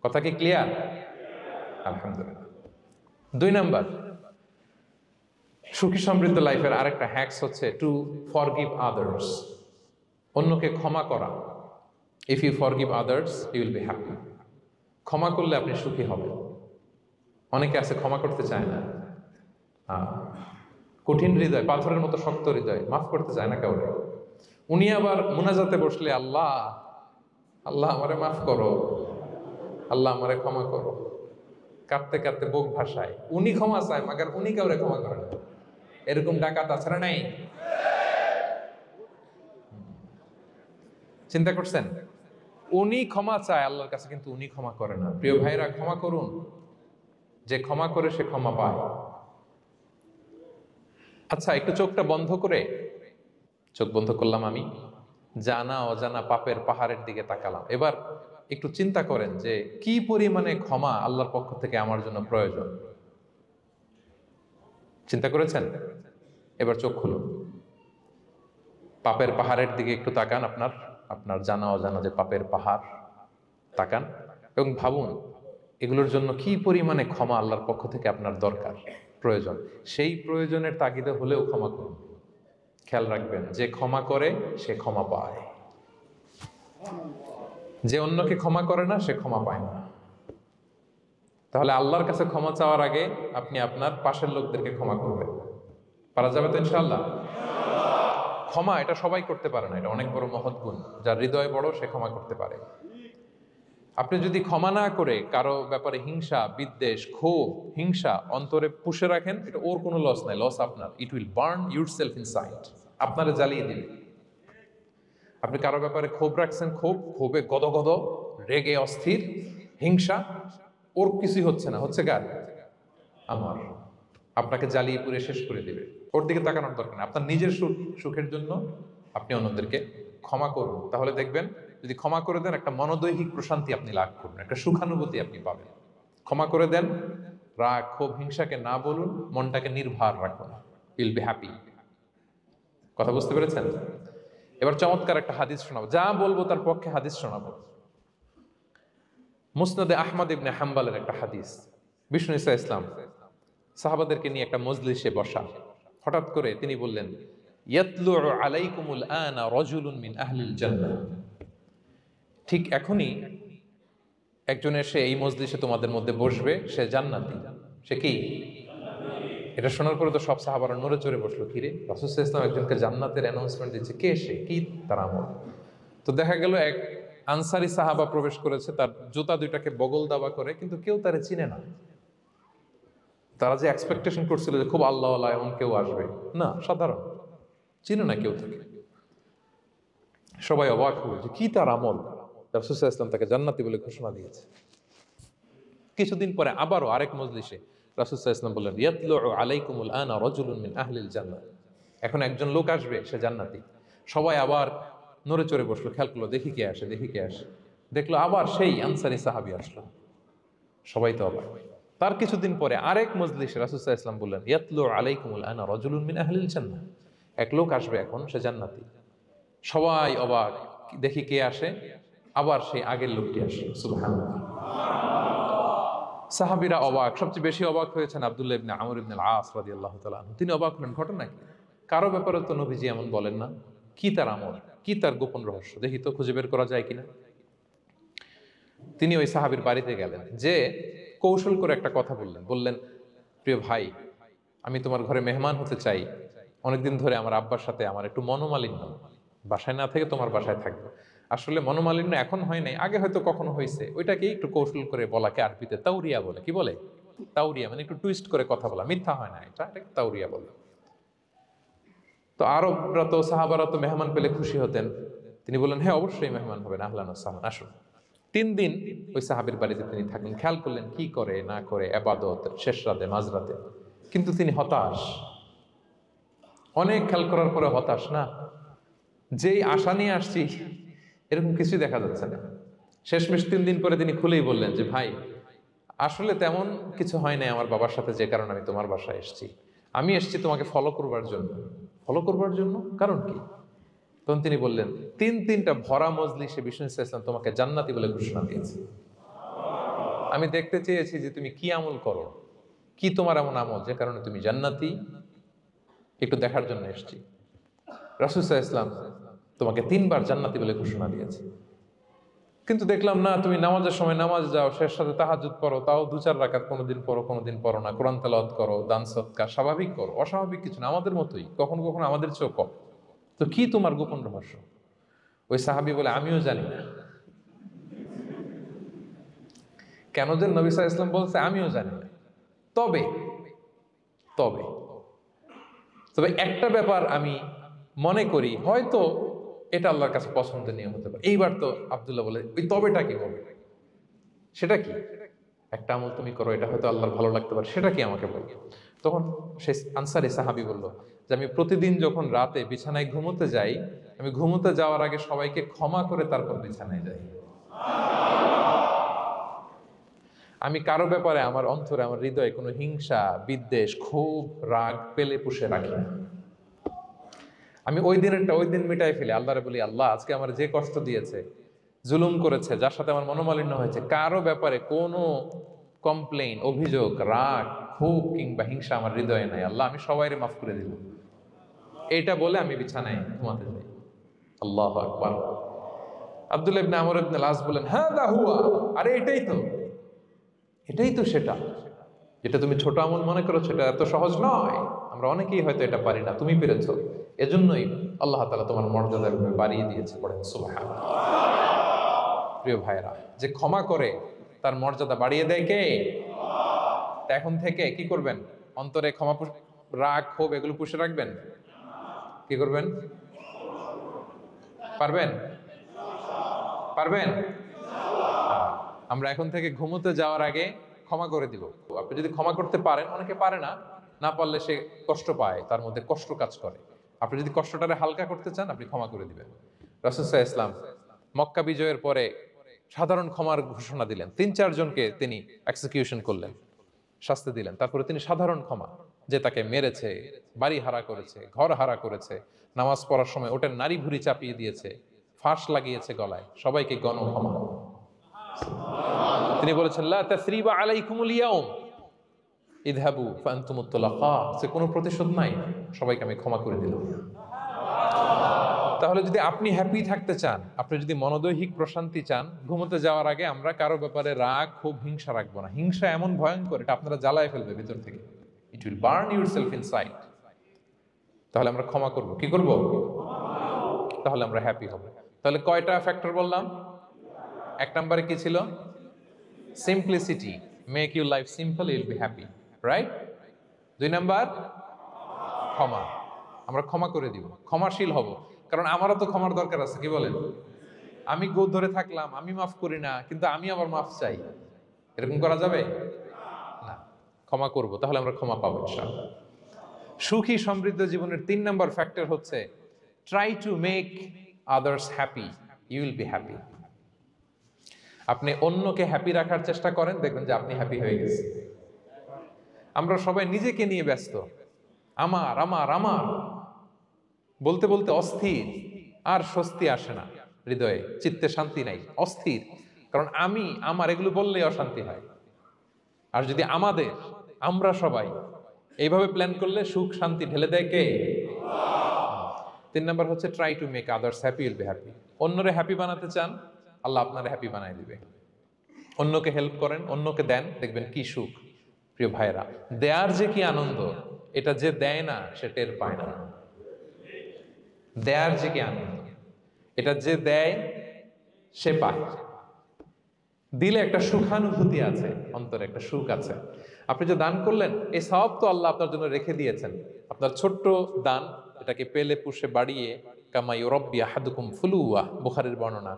কথা কি ক্লিয়ার? আলহামদুলিল্লাহ। 2 নাম্বার, সুখী সমৃদ্ধ লাইফের আরেকটা হ্যাকস হচ্ছে টু ফরগিভ আদার্স। অন্যকে ক্ষমা করা। If you forgive others, you will be happy. ক্ষমা করলে আপনি সুখী হবেন। অনেকে আছে ক্ষমা করতে চায় না, কঠিন হৃদয়, পাথরের মতো শক্ত হৃদয়, মাফ করতে চায় না কাউকে। উনি আবার মুনাজাতে বসলে, আল্লাহ, আল্লাহ আমারে মাফ করো, আল্লাহ আমারে ক্ষমা করো, কাঁদতে কাঁদতে বুক ভাসায়, উনি ক্ষমা চায় মাগার উনি কাউরে ক্ষমা করেন না। এরকম ডাকাত আছে না নাই? চিন্তা করছেন? উনি ক্ষমা চায় আল্লাহর কাছে, কিন্তু উনি ক্ষমা করে না। প্রিয় ভাইরা, ক্ষমা করুন। যে ক্ষমা করে সে ক্ষমা পায়। আচ্ছা, একটু চোখটা বন্ধ করে, চোখ বন্ধ করলাম আমি, জানা অজানা পাপের পাহাড়ের দিকে তাকালাম। এবার একটু চিন্তা করেন যে কি পরিমাণে ক্ষমা আল্লাহর পক্ষ থেকে আমার জন্য প্রয়োজন। চিন্তা করেছেন? এবার চোখ খুলুন, পাপের পাহাড়ের দিকে একটু তাকান, আপনার আপনার জানা অজানা যে পাপের পাহাড়, তাকান এবং ভাবুন এগুলোর জন্য কি পরিমাণে ক্ষমা আল্লাহর পক্ষ থেকে আপনার দরকার, প্রয়োজন। সেই প্রয়োজনের তাগিদে হলেও ক্ষমা করুন। খেয়াল রাখবেন, যে ক্ষমা করে সে ক্ষমা পায়, যে অন্যকে ক্ষমা করে না সে ক্ষমা পায় না। তাহলে আল্লাহর কাছে ক্ষমা চাওয়ার আগে আপনি আপনার পাশের লোকদেরকে ক্ষমা করবেন। পারা যাবে তো ইনশাআল্লাহ? ক্ষমা এটা সবাই করতে পারে না, এটা অনেক বড় মহৎ গুণ। যার হৃদয় বড় সে ক্ষমা করতে পারে। আপনি যদি ক্ষমা না করে কারো ব্যাপারে হিংসা, বিদ্বেষ, ক্ষোভ, হিংসা অন্তরে পুষে রাখেন, এটা ওর কোনো লস নাই, লস আপনার। It will burn yourself inside, আপনারে জ্বালিয়ে দিবে। আপনি কারো ব্যাপারে ক্ষোভ রাখছেন, ক্ষোভে গদগদ, রেগে অস্থির, হিংসা, ওর কিছুই হচ্ছে না, হচ্ছে কার? আমার। আপনাকে জ্বালিয়ে পুড়ে শেষ করে দিবে। ওর দিকে তাকানোর দরকার নেই। আপনার নিজের সুখের জন্য আপনি অন্যদেরকে ক্ষমা করুন। তাহলে দেখবেন, যদি ক্ষমা করে দেন, একটা মনোদৈহিক প্রশান্তি আপনি লাভ করবেন, একটা সুখানুভূতি আপনি পাবেন। ক্ষমা করে দেন, রাগ, ক্ষোভ, হিংসাকে না বলুন, মনটাকে নির্ভার রাখুন, উইল বি হ্যাপি। কথা বুঝতে পেরেছেন? এবার চমৎকার একটা হাদিস শোনাবো, যা বলবো তার পক্ষে হাদিস শোনাবো। মুসনাদে আহমদ ইবনে হাম্বালের একটা হাদিস। বিষ্ণু ঈসা ইসলাম সাহাবাদেরকে নিয়ে একটা মজলিসে বসা, হঠাৎ করে তিনি বললেন, ইয়াতলুউ আলাইকুমুল আনা রাজুলুন মিন আহলিল জান্নাহ। ঠিক এখনই একজন এসে এই মজলিসে তোমাদের মধ্যে বসবে, সে জান্নাতি। সে কি? এটা শোনার পরে তো সব সাহাবারা নড়ে চড়ে বসলো, কিরে, রাসূল সাল্লাল্লাহু আলাইহি ওয়াসাল্লাম একজনকে জান্নাতের অ্যানাউন্সমেন্ট দিচ্ছে, কে সে, কি তার আমল? তো দেখা গেল এক আনসারি সাহাবা প্রবেশ করেছে, তার জুতা দুইটাকে বগল দাবা করে, কিন্তু কেউ তারে চিনে না। তারা যে এক্সপেকটেশন করছিল যে খুব আল্লাহওয়ালা এমন কেউ আসবে, না, সাধারণ, চিনে না কেউ তাকে। সবাই অবাক হলো যে কি তার আমল, রাসূল সাল্লাল্লাহু আলাইহি ওয়াসাল্লাম তাকে জান্নাতি বলে ঘোষণা দিয়েছে। কিছুদিন পরে আবারও আরেক মজলিসে রাসূল সাল্লাল্লাহু আলাইহি ওয়াসাল্লাম বললেন, ইয়াতলুউ আলাইকুমুল আনা রাজুলুন মিন আহলিল জান্নাহ। এখন একজন লোক আসবে, সে জান্নাতি। সবাই আবার নড়ে চড়ে বসলো, খেয়াল করলো, দেখি কে আসে, দেখি কে আসে। দেখলো আবার সেই আনসারী সাহাবী আসলো। সবাই তো অবাক। তার কিছুদিন পরে আরেক মজলিসে রাসূল সাল্লাল্লাহু আলাইহি ওয়াসাল্লাম বললেন, ইয়াতলুউ আলাইকুমুল আনা রাজুলুন মিন আহলিল জান্নাহ। এক লোক আসবে এখন, সে জান্নাতি। সবাই অবাক, দেখি কে আসে, আবার সেই আগের লোকটি আসে। সুবহানাল্লাহ। সাহাবীরা অবাক, সবচেয়ে বেশি অবাক হয়েছেন আব্দুল্লাহ ইবনে আমর ইবনে আল-আস রাদিয়াল্লাহু তাআলা আনহু। তিনি অবাক হলেন, ঘটনা কি? কারো ব্যাপারে তো নবীজি এমন বলেন না, কি তার আমল, কি তার গোপন রহস্য, দেখি তো খুঁজে বের করা যায় কিনা। তিনি ওই সাহাবীর বাড়িতে গেলেন, যে কৌশল করে একটা কথা বললেন, প্রিয় ভাই, আমি তোমার ঘরে মেহমান হতে চাই। অনেকদিন ধরে আমার আব্বার সাথে আমার একটু মনোমালিন্য, বাসায় না থেকে তোমার বাসায় থাকবো। আসলে মনোমালিন্য এখন হয় নাই, আগে হয়তো কখনো হয়েছে। ওইটাকে একটু কৌশল করে বলাকে আরবিতে তাউরিয়া বলে। কি বলে? তাউরিয়া, মানে একটু টুইস্ট করে কথা বলা, মিথ্যা হয় না, এটাকে তাউরিয়া বলে। তো আরবরা তো, সাহাবারা তো মেহমান পেলে খুশি হতেন। তিনি বললেন, হ্যাঁ অবশ্যই মেহমান হবেন, আহলান ওয়া সাহলান, আসুন। 3 দিন ওই সাহাবীর বাড়িতে তিনি থাকলেন। খেয়াল করলেন কি করে না করে, ইবাদত, শেষ রাতে, মাঝরাতে। কিন্তু তিনি হতাশ, অনেক খেয়াল করার পরে হতাশ। না, যেই আশা নিয়ে আসছি এরকম কিছুই দেখা যাচ্ছে না। শেষমেশ 3 দিন পরে তিনি খুলেই বললেন যে, ভাই, আসলে তেমন কিছু হয় নাই আমার বাবার সাথে, যে কারণে আমি তোমার বাসায় এসেছি। আমি এসেছি তোমাকে ফলো করবার জন্য। ফলো করবার জন্য? কারণ কি? তখন তিনি বললেন, 3টা ভরা মজলিসে বিষ্ণু ইসলাম তোমাকে জান্নাতি বলে ঘোষণা দিয়েছে। আমি দেখতে চেয়েছি যে তুমি কি আমল করো, কি তোমার এমন আমল যে কারণে তুমি জান্নাতি, একটু দেখার জন্য এসেছি। রাসূল সাল্লাল্লাহু আলাইহি ওয়াসাল্লাম তোমাকে 3বার জান্নাতি বলে ঘোষণা দিয়েছে, কিন্তু দেখলাম না, তুমি নামাজের সময় নামাজ যাও, শেষ সাথে তাহাজ্জুদ পড়ো, তাও 2-4 রাকাত, কোনোদিন পড়ো কোনোদিন পড়ো না, কোরআন তেলাওয়াত করো, দান সদকা, স্বাভাবিক করো, অস্বাভাবিক কিছু না, আমাদের মতোই, কখনো কখনো আমাদের চেয়েও কম। তো কি তোমার গোপন রহস্য? ওই সাহাবী বলে, আমিও জানি না। কেন যে নবী সাল্লাল্লাহু আলাইহি ওয়াসাল্লাম বলছে আমিও জানি না। তবে তবে তবে একটা ব্যাপার আমি মনে করি, হয়তো এটা আল্লাহর কাছে পছন্দনীয় হতে পারে। এইবার তো আব্দুল্লাহ বলে, ওই তবেটা কি বলবে? সেটা কি? একটা আমল তুমি করো, এটা হয়তো আল্লাহর ভালো লাগতে পারে, সেটা কি আমাকে বলো। তখন সে আনসারী সাহাবী বলল যে আমি প্রতিদিন যখন রাতে বিছানায় ঘুমোতে যাই, আমি ঘুমোতে যাওয়ার আগে সবাইকে ক্ষমা করে তারপর বিছানায় যাই। আমি কারো ব্যাপারে আমার অন্তরে, আমার হৃদয়ে কোনো হিংসা, বিদ্বেষ, ক্ষোভ, রাগ পেলে পুষে রাখি না। আমি ওই দিনেরটা ওই দিন মিটাই ফেলি। আল্লাহরে বলি, আল্লাহ আজকে আমার যে কষ্ট দিয়েছে, জুলুম করেছে, যার সাথে আমার মনোমালিন্য হয়েছে, কারো ব্যাপারে কোনো কমপ্লেইন, অভিযোগ, রাগ, ক্ষোভ কিংবা হিংসা আমার হৃদয়ে নাই। আল্লাহ আমি সবাইরে মাফ করে দিলাম। এইটা বলে আমি বিছানায় ঘুমাতে যাই। আল্লাহু আকবার। আব্দুল্লাহ ইবনে আমর ইবনে আল আস বলেন, হ্যাঁ দা হুয়া, আরে এটাই তো সেটা যেটা তুমি ছোট আমল মনে করছো, এটা এত সহজ নয়। আমরা অনেকেই হয়তো এটা পারি না, তুমি পেরেছো। এজন্যই আল্লাহ তাআলা তোমার মর্যাদা বাড়িয়ে দিয়েছে। পড়েন সুবহানাল্লাহ। প্রিয় ভাইরা, যে ক্ষমা করে তার মর্যাদা বাড়িয়ে দেয় কে? তা এখন থেকে কি করবেন? অন্তরে ক্ষমা, রাগ, ক্ষোভ এগুলো পুষে রাখবেন। কি করবেন? পারবেন? পারবেন? আমরা এখন থেকে ঘুমোতে যাওয়ার আগে ক্ষমা করে দিব। আপনি যদি ক্ষমা করতে পারেন, অনেকে পারে না, না পারলে সে কষ্ট পায়, তার মধ্যে কষ্ট কাজ করে। আপনি যদি কষ্টটারে হালকা করতে চান, আপনি ক্ষমা করে দিবেন। রাসূল সাল্লাল্লাহু আলাইহি ওয়াসাল্লাম মক্কা বিজয়ের পরে সাধারণ ক্ষমার ঘোষণা দিলেন। ৩-৪ জনকে তিনি এক্সিকিউশন করলেন, শাস্তি দিলেন। তারপরে তিনি সাধারণ ক্ষমা, যে তাকে মেরেছে, বাড়ি হারা করেছে, ঘর হারা করেছে, নামাজ পড়ার সময় ওটার নারী ভুঁড়ি চাপিয়ে দিয়েছে, ফাঁস লাগিয়েছে গলায়, সবাইকে গণ ক্ষমা। তিনি বলেছেন, লা তাসরিবা আলাইকুমুল ইয়াউম ইযহাবু ফাআনতুমুত তুলাকা, যে কোনো প্রতিশোধ নাই, সবাইকে আমি ক্ষমা করে দিলাম। তাহলে যদি আপনি হ্যাপি থাকতে চান, আপনি যদি মনোদৈহিক প্রশান্তি চান, ঘুমোতে যাওয়ার আগে আমরা কারো ব্যাপারে রাগ, ক্ষোভ, হিংসা রাখবো না। হিংসা এমন ভয়ঙ্কর, এটা আপনারা জ্বালায় ফেলবে ভিতর থেকে। It will burn yourself inside. তাহলে আমরা ক্ষমা করব। কি করব? তাহলে আমরা হ্যাপি হব। তাহলে কয়টা ফ্যাক্টর বললাম? 1 নম্বরে কি ছিল? Simplicity, make your life simple, you will be happy, right? 2 number ক্ষমা, আমরা ক্ষমা করে দিব, ক্ষমাশীল হব। কারণ আমারও তো ক্ষমার দরকার আছে, কি বলেন? আমি গোদ ধরে থাকলাম, আমি মাফ করি না, কিন্তু আমি আবার মাফ চাই, এরকম করা যাবে না। ক্ষমা করব, তাহলে আমরা ক্ষমা পাবো ইনশাআল্লাহ। সুখী সমৃদ্ধ জীবনের 3 নাম্বার ফ্যাক্টর হচ্ছে try to make others happy, you will be happy. আপনি অন্যকে হ্যাপি রাখার চেষ্টা করেন, দেখবেন যে আপনি হ্যাপি হয়ে গেছেন। আমরা সবাই নিজেকে নিয়ে ব্যস্ত, আমার আমার আমার বলতে বলতে অস্থির, আর স্বস্তি আসে না হৃদয়ে, চিত্তে শান্তি নাই, অস্থির। কারণ আমি আমার এগুলো বললেই অশান্তি হয়। আর যদি আমাদের, আমরা সবাই এইভাবে প্ল্যান করলে সুখ শান্তি ঢেলে দেয় কে? 3 নাম্বার হচ্ছে try to make others happy, will be happy. অন্যরে হ্যাপি বানাতে চান, আল্লাহ আপনারে হ্যাপি বানায় দিবে। অন্যকে হেল্প করেন, অন্যকে দেন, দেখবেন কি সুখ। প্রিয় ভাইরা, দেয়ার যে কি আনন্দ, এটা যে দেয় না সে টের পায় না। দেয়ার যে কি আনন্দ, এটা যে দেয় সে পায়। দিলে একটা সুখানুভূতি আছে, অন্তরে একটা সুখ আছে। আপনি যে দান করলেন, এই সওয়াব তো আল্লাহ আপনার জন্য রেখে দিয়েছেন। আপনার ছোট্ট দান, এটাকে পেলে পুষে বাড়িয়ে, কামা ইউরাব্বি আহাদুকুম ফুলুয়া, বুখারীর বর্ণনা,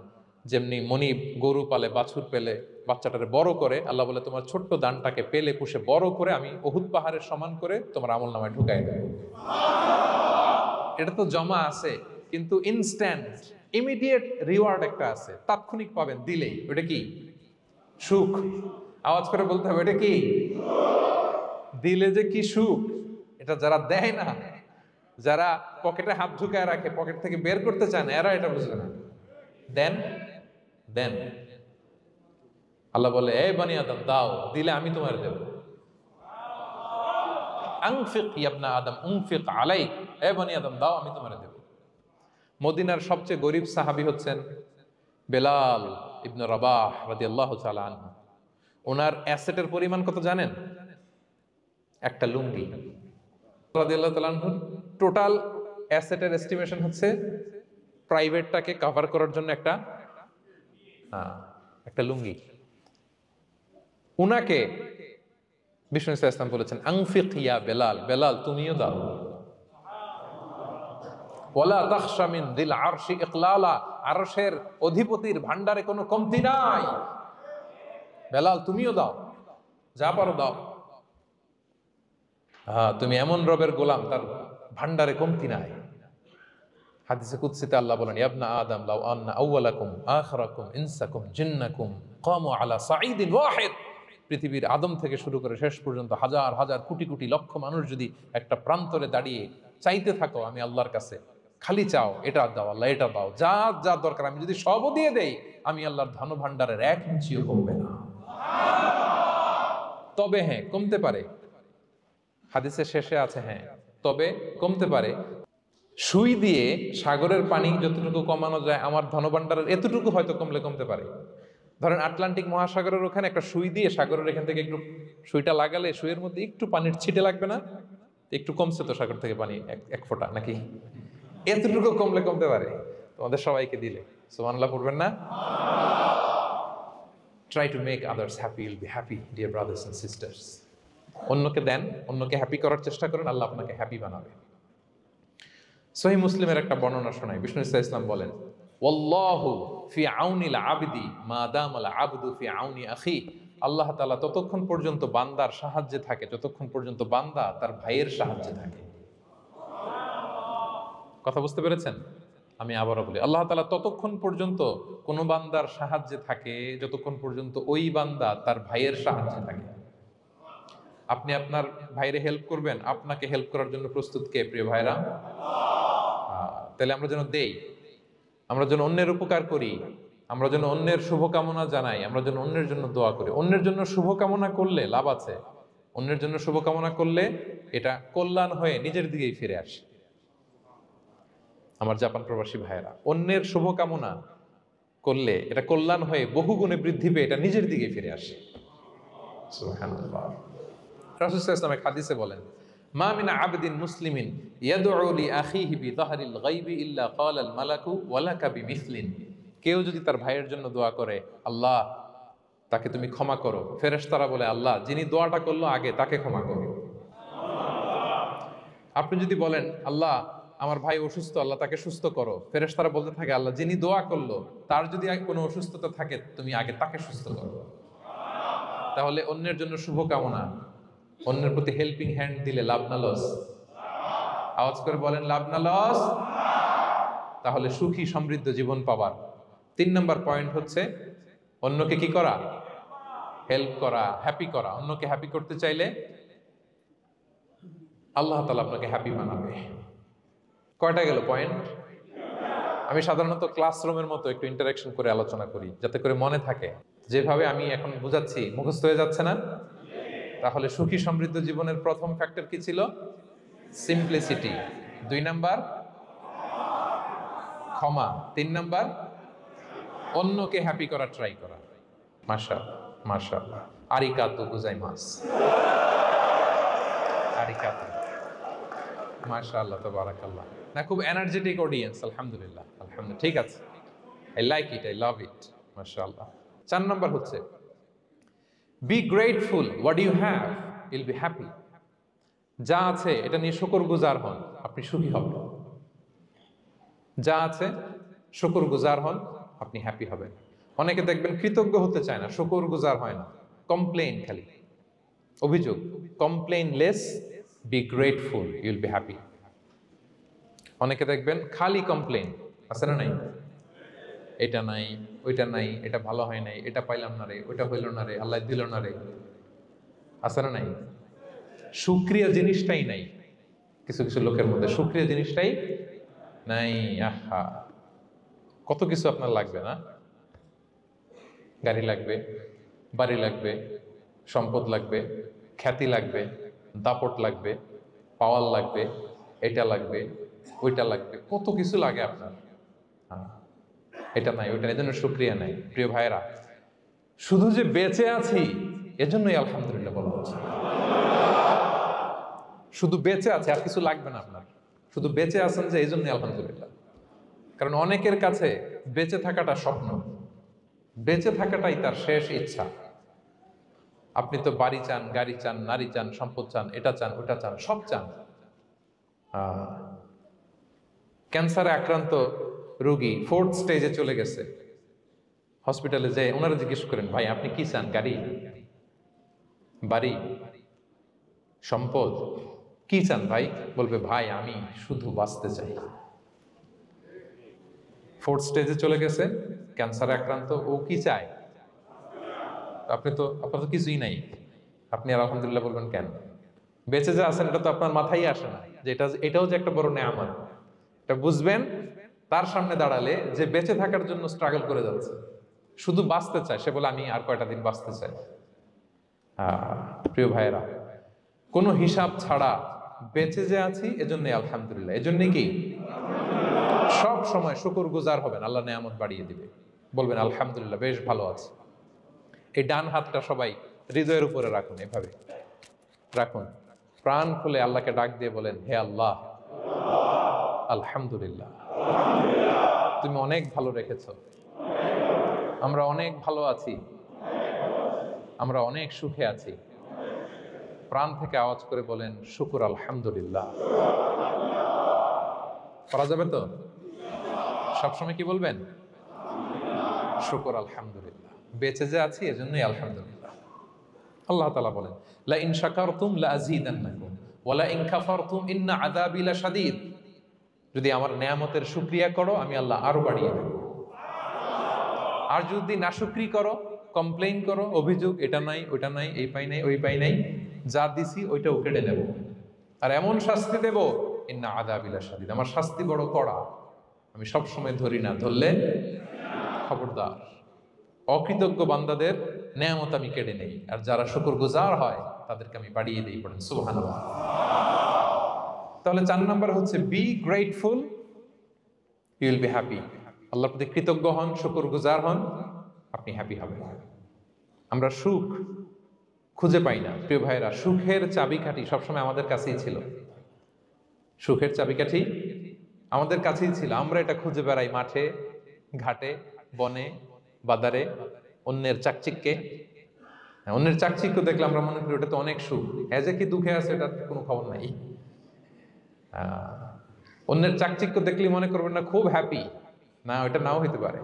যেমনি মনিব গরু পালে, বাছুর পেলে বাচ্চাটারে বড় করে, আল্লাহ বলে তোমার ছোট্ট দানটাকে পেলে পুষে বড় করে আমি উহুদ পাহাড়ের সমান করে তোমার আমলনামায় ঢুকাই দেব। এটা তো জমা আছে, কিন্তু ইনস্ট্যান্ট ইমিডিয়েট রিওয়ার্ড একটা আছে, তাৎক্ষণিক পাবেন দিলেই। ওটা কি? সুখ। আওয়াজ করে বলতে হবে, এটা কি? দিলে যে কি সুখ, এটা যারা দেয় না, যারা পকেটে হাত ঢুকায় রাখে, পকেট থেকে বের করতে চান, এরা এটা বুঝবে না। দেন দেন, আল্লাহ বলে, এই বনি আদম দাও, দিলে আমি তোমার দেব। আনফিক ইয়া আদম উনফিক আলাইক, এই বনি আদম দাও, আমি তোমার দেব। মদিনার সবচেয়ে গরিব সাহাবী হচ্ছেন বেলাল ইবনে রাবাহ রাদিয়াল্লাহু তাআলা আনহু। ওনার অ্যাসেটের পরিমাণ কত জানেন? একটা লুঙ্গি। রাদিয়াল্লাহু তাআলা আনহু টোটাল অ্যাসেটের এস্টিমেশন হচ্ছে প্রাইভেটটাকে কভার করার জন্য একটা লুঙ্গি। উনাকে বিষ্ণু ইসলাম বলেছেন আনফিক ইয়া বেলাল, বেলাল তুমিও দাও। ওয়ালা তাখশা মিন দিল আরশি ইকলালা, আরশের অধিপতির ভান্ডারে কোনো কমতি নাই, বেলাল তুমিও দাও, যা পারো দাও। হ্যাঁ, তুমি এমন রবের গোলাম, তার ভান্ডারে কমতি নাই। হাদিসে কুদসিতে আল্লাহ বলেন, ইবনা আদম লাউ আন্না আউওয়ালাকুম আখিরাকুম ইনসাকুম জিন্নাকুম কামু আলা সাঈদিন ওয়াহিদ, পৃথিবীর আদম থেকে শুরু করে শেষ পর্যন্ত হাজার হাজার কোটি কোটি লক্ষ মানুষ যদি একটা প্রান্তরে দাঁড়িয়ে চাইতে থাকো আমি আল্লাহর কাছে, খালি চাও এটা দাও আল্লাহ, এটা দাও, যা যা দরকার আমি যদি সবও দিয়ে দেই, আমি আল্লাহর ধন ভান্ডারের 1 ইঞ্চিও কমবে না। তবে হ্যাঁ, কমতে পারে, হাদিসের শেষে আছে হ্যাঁ তবে কমতে পারে। সুই দিয়ে সাগরের পানি যতটুকু কমানো যায় আমার ধনভাণ্ডারের এতটুকু হয়তো কমলে কমতে পারে। ধরেন আটলান্টিক মহাসাগরের ওখানে একটা সুই দিয়ে সাগরের এখান থেকে একটু সুইটা লাগালে সুইয়ের মধ্যে একটু পানির ছিটে লাগবে না? একটু কমছে তো সাগর থেকে পানি, এক ফোঁটা নাকি, এতটুকু কমলে কমতে পারে। তোমাদের সবাইকে দিলে সুবহানাল্লাহ পড়বেন না? Try to make others happy, will be happy dear brothers and sisters. অন্যকে দেন, অন্যকে হ্যাপি করার চেষ্টা করেন, আল্লাহ আপনাকে হ্যাপি বানাবে। সহিহ মুসলিমের একটা বর্ণনা শোনাই, বিষ্ণু ইসলাম বলেন, ওয়াল্লাহু ফি আউনিল আবদি মা দামাল আবদু ফি আউনি আখি, আল্লাহ তাআলা ততক্ষণ পর্যন্ত বান্দার সাহায্যে থাকে যতক্ষণ পর্যন্ত বান্দা তার ভাইয়ের সাহায্যে থাকে। কথা বুঝতে পেরেছেন? আমি আবারও বলি, আল্লাহ তাআলা ততক্ষণ পর্যন্ত কোন বান্দার সাহায্যে থাকে যতক্ষণ পর্যন্ত ওই বান্দা তার ভাইয়ের সাহায্যে থাকে। আপনি আপনার ভাইরে হেল্প করবেন, আপনাকে হেল্প করার জন্য প্রস্তুত কে প্রিয় ভাইরা? তাহলে আমরা যেন দেই, আমরা যেন অন্যের উপকার করি, আমরা যেন অন্যের শুভকামনা জানাই, আমরা যেন অন্যের জন্য দোয়া করি। অন্যের জন্য শুভকামনা করলে লাভ আছে, অন্যের জন্য শুভকামনা করলে এটা কল্যাণ হয়ে নিজের দিকেই ফিরে আসে। আমার জাপান প্রবাসী ভাইয়েরা, অন্যের শুভকামনা করলে এটা কল্যাণ হয়ে বহুগুণে বৃদ্ধি পেয়ে এটা নিজের দিকেই ফিরে আসে। সুবহানাল্লাহ। রাসূল সাল্লাল্লাহু আলাইহি ওয়াসাল্লাম এক হাদিসে বলেন, মা মিন আবদিন মুসলিমিন ইয়াদউ লি আখিহি বিযাহরিল গায়বি ইল্লা ক্বালাল মালাকু ওয়ালাকা বিমিসলিন, কেউ যদি তার ভাইয়ের জন্য দোয়া করে আল্লাহ তাকে তুমি ক্ষমা করো, ফেরেশতারা বলে আল্লাহ যিনি দোয়াটা করলো আগে তাকে ক্ষমা করো। আপনি যদি বলেন আল্লাহ আমার ভাই অসুস্থ, আল্লাহ তাকে সুস্থ করো, ফেরেশতারা বলতে থাকে আল্লাহ যিনি দোয়া করলো তার যদি কোনো অসুস্থতা থাকে তুমি আগে তাকে সুস্থ করো। তাহলে অন্যের জন্য শুভকামনা, অন্যের প্রতি হেল্পিং হ্যান্ড দিলে লাভ না লস? আওয়াজ করে বলেন লাভ না লস? তাহলে সুখী সমৃদ্ধ জীবন পাবার 3 নম্বর পয়েন্ট হচ্ছে অন্যকে কি করা? হেল্প করা, হ্যাপি করা। অন্যকে হ্যাপি করতে চাইলে আল্লাহ তাআলা আপনাকে হ্যাপি বানাবে। কয়টা গেল পয়েন্ট? আমি সাধারণত ক্লাসরুমের মতো একটু ইন্টারাকশন করে আলোচনা করি যাতে করে মনে থাকে। যেভাবে আমি এখন বুঝাচ্ছি মুখস্থ হয়ে যাচ্ছে না? তাহলে সুখী সমৃদ্ধ জীবনের প্রথম ফ্যাক্টর কি ছিল? সিম্পলিসিটি। 2 নাম্বার ক্ষমা। 3 নাম্বার অন্যকে হ্যাপি করা ট্রাই করা। মাশাআল্লাহ মাশাআল্লাহ, আরিকাতু গোজাইমাসু, আরিকাতু, মাশাআল্লাহ তাবারাকাল্লাহ। না, খুব এনার্জেটিক অডিয়েন্স, আলহামদুলিল্লাহ আলহামদুলিল্লাহ, ঠিক আছে, I like it, I love it, মাশাআল্লাহ। 4 নাম্বার হচ্ছে be grateful what you have, you'll be happy. যা আছে এটা নিয়ে শুকরগুজার হন, আপনি সুখী হবেন। যা আছে শুকরগুজার হন, আপনি হ্যাপি হবেন। অনেকে দেখবেন কৃতজ্ঞ হতে চায় না, শুকরগুজার হয় না, কমপ্লেইন, খালি অভিযোগ। Complain less, be grateful, Yule be happy. অনেকে দেখবেন খালি কমপ্লেইন, আছে না নাই? এটা নাই, ওইটা নাই, এটা ভালো হয় নাই, এটা পাইলাম না রে, ওইটা হইল না রে, আল্লাহ দিল না রে, আছে না নাই? শুকরিয়া জিনিসটাই নাই কিছু কিছু লোকের মধ্যে, শুকরিয়া জিনিসটাই নাই। আহা, কত কিছু আপনার লাগবে না? গাড়ি লাগবে, বাড়ি লাগবে, সম্পদ লাগবে, খ্যাতি লাগবে, দাপট লাগবে, পাওয়ার লাগবে, এটা লাগবে, ওইটা লাগবে, কত কিছু লাগে আপনার। এটা নাই, ওইটা, এজন্য শুকরিয়া নাই। প্রিয় ভাইরা, শুধু যে বেঁচে আছি এজন্যই আলহামদুলিল্লাহ বলা হচ্ছে। শুধু বেঁচে আছে, আর কিছু লাগবে না আপনার, শুধু বেঁচে আছেন যে এই জন্যই আলহামদুলিল্লাহ। কারণ অনেকের কাছে বেঁচে থাকাটা স্বপ্ন, বেঁচে থাকাটাই তার শেষ ইচ্ছা। আপনি তো বাড়ি চান, গাড়ি চান, নারী চান, সম্পদ চান, এটা চান, ওটা চান, সব চান। ক্যান্সারে আক্রান্ত রোগী 4th স্টেজে চলে গেছে, হসপিটালে যে ওনারা জিজ্ঞেস করেন, ভাই আপনি কি চান? গাড়ি, বাড়ি, সম্পদ, কি চান ভাই? বলবে, ভাই আমি শুধু বাঁচতে চাই। 4th স্টেজে চলে গেছে, ক্যান্সারে আক্রান্ত, ও কি চায়? আপনার তো কিছুই নাই, আপনি আর আলহামদুলিল্লাহ বলবেন কেন? বেঁচে যে আছেন এটা তো আপনার মাথায় আসে না যে এটাও যে একটা বড় নেয়ামত। এটা বুঝবেন তার সামনে দাঁড়ালে, যে বেঁচে থাকার জন্য স্ট্রাগল করে যাচ্ছে, শুধু বাঁচতে চায়, সে বলে আমি আর কয়টা দিন বাঁচতে চাই। প্রিয় ভাইয়েরা, কোনো হিসাব ছাড়া বেঁচে যে আছি এজন্যই আলহামদুলিল্লাহ। এজন্য কি সব সময় শুকর গুজার হবেন, আল্লাহ নেয়ামত বাড়িয়ে দিবে, বলবেন আলহামদুলিল্লাহ বেশ ভালো আছে। এই ডান হাতটা সবাই হৃদয়ের উপরে রাখুন, এভাবে রাখুন, প্রাণ খুলে আল্লাহকে ডাক দিয়ে বলেন, হে আল্লাহ, আলহামদুলিল্লাহ, তুমি অনেক ভালো রেখেছো, আমরা অনেক ভালো আছি, আমরা অনেক সুখে আছি। প্রাণ থেকে আওয়াজ করে বলেন, শুকুর আলহামদুলিল্লাহ। করা যাবে তো? সবসময় কি বলবেন? শুকুর আলহামদুলিল্লাহ, বেঁচে যে আছি এজন্যই আলহামদুলিল্লাহ। আল্লাহ তাআলা বলেন, লা ইন শাকারতুম লা আযীদান্নাকুম ওয়া লা ইন কাফারতুম ইন্না আযাবি লাশাদীদ। যদি আমার নেয়ামতের শুকরিয়া করো আমি আল্লাহ আরো বাড়িয়ে দেব, আর যদি নাশুকরি করো, কমপ্লেইন করো, অভিযোগ, এটা নাই ওটা নাই, এই পাই নাই ওই পাই নাই, যা দিছি ওইটাও কেটে নেব, আর এমন শাস্তি দেব, ইন্না আযাবি লাশাদীদ, আমার শাস্তি বড় কড়া, আমি সব সময় ধরি না, ধরলে খবরদার। অকৃতজ্ঞ বান্দাদের নেয়ামত আমি কেড়ে নেই, আর যারা শুকরগুজার হয় তাদেরকে আমি বাড়িয়ে দিই। পড়েন সুবহানাল্লাহ। তাহলে 4 নাম্বার হচ্ছে be grateful, you will be happy. আল্লাহর প্রতি কৃতজ্ঞ হন, শুকরগুজার হন, আপনি হ্যাপি হবেন। আমরা সুখ খুঁজে পাই না প্রিয় ভাইরা, সুখের চাবিকাঠি সবসময় আমাদের কাছেই ছিল। সুখের চাবিকাঠি আমাদের কাছেই ছিল, আমরা এটা খুঁজে বেড়াই মাঠে ঘাটে, বনে বাজারে, অন্যের চাকচিক্যে। অন্যের চাকচিক্য দেখলে আমরা মনে করি ওটা তো অনেক সুখ, যে কি দুঃখে আছে এটার কোনো খবর নাই। অন্যের চাকচিক্য দেখলে মনে করবেন না খুব হ্যাপি, না, ওটা নাও হইতে পারে।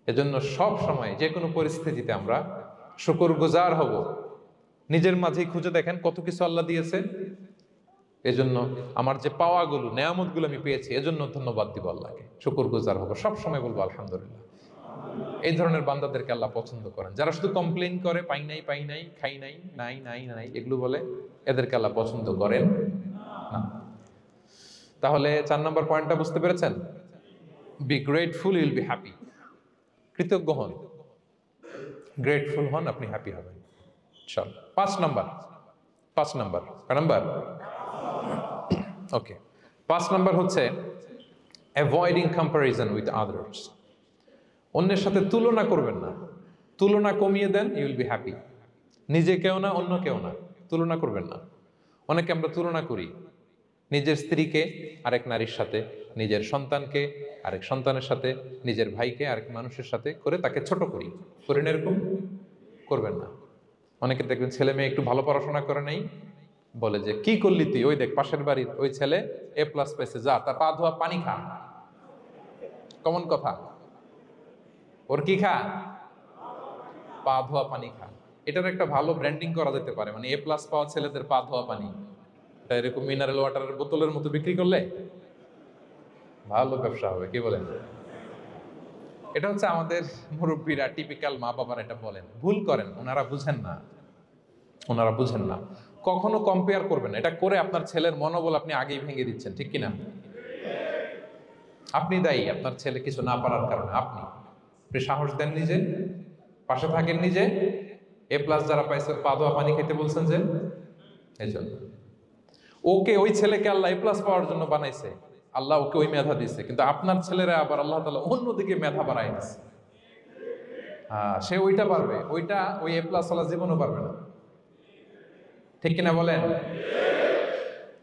এজন্য সব সময় যে কোনো পরিস্থিতিতে আমরা শুকরগুজার হব। নিজের মাঝেই খুঁজে দেখেন কত কিছু আল্লাহ দিয়েছে, এজন্য আমার যে পাওয়াগুলো, নেয়ামতগুলো আমি পেয়েছি, এজন্য ধন্যবাদ দিব আল্লাহকে, শুকরগুজার হব, সব সময় বলবো আলহামদুলিল্লাহ। এই ধরনের বান্দাদেরকে আল্লাহ পছন্দ করেন। যারা শুধু কমপ্লেইন করে, পাই নাই পাই নাই, খাই নাই, নাই নাই নাই, এগুলো বলে, এদেরকে আল্লাহ পছন্দ করেন না। তাহলে 4 নম্বর পয়েন্টটা বুঝতে পেরেছেন? Be grateful, you will be happy. কৃতজ্ঞ হন, গ্রেটফুল হন, আপনি হ্যাপি হবেন। চল 5 নাম্বার ওকে, 5 নাম্বার হচ্ছে অ্যাভয়েডিং কম্প্যারিজন উইথ আদার্স। অন্যের সাথে তুলনা করবেন না, তুলনা কমিয়ে দেন, ইউ উইল বি হ্যাপি। নিজে কেউ না, অন্য কেউ না, তুলনা করবেন না। অনেকে আমরা তুলনা করি, নিজের স্ত্রীকে আরেক নারীর সাথে, নিজের সন্তানকে আরেক সন্তানের সাথে, নিজের ভাইকে আরেক মানুষের সাথে করে তাকে ছোট করি, করেন? এরকম করবেন না। অনেকে দেখবেন ছেলে মেয়ে একটু ভালো পড়াশোনা করে নেই, বলে যে কি করলি তুই, ওই দেখ পাশের বাড়ির ওই ছেলে A+ পেয়েছে, যা তার পা ধোয়া পানি খা। কমন কথা, ওর কি খা? পা ধোয়া পানি খা। এটার একটা ভালো ব্র্যান্ডিং করা যেতে পারে, মানে A+ পাওয়া ছেলেদের পা ধোয়া পানি, এটা এরকম মিনারেল ওয়াটারের বোতলের মতো বিক্রি করলে ভালো ব্যবসা হবে, কি বলেন? এটা হচ্ছে আমাদের মুরব্বীরা, টিপিক্যাল মা বাবারা এটা বলেন, ভুল করেন, ওনারা বুঝেন না। কখনো কম্পেয়ার করবেন না, এটা করে আপনার ছেলের মনোবল আপনি আগেই ভেঙে দিচ্ছেন, ঠিক কিনা? আপনি দায়ী আপনার ছেলে কিছু না পারার কারণে। আপনি সাহস দেন নিজে, পাশে থাকেন নিজে। A+ যারা পাইছে পা ধোয়া পানি খেতে বলছেন যে, এই জন্য ওকে, ওই ছেলেকে আল্লাহ A+ পাওয়ার জন্য বানাইছে, আল্লাহ ওকে ওই মেধা দিচ্ছে, কিন্তু আপনার ছেলেরা আবার আল্লাহ তাআলা অন্যদিকে মেধা বাড়াই দিচ্ছে। সে ওইটা পারবে, ওইটা ওই A+ ওয়ালা জীবনও পারবে না, ঠিক কিনা বলেন?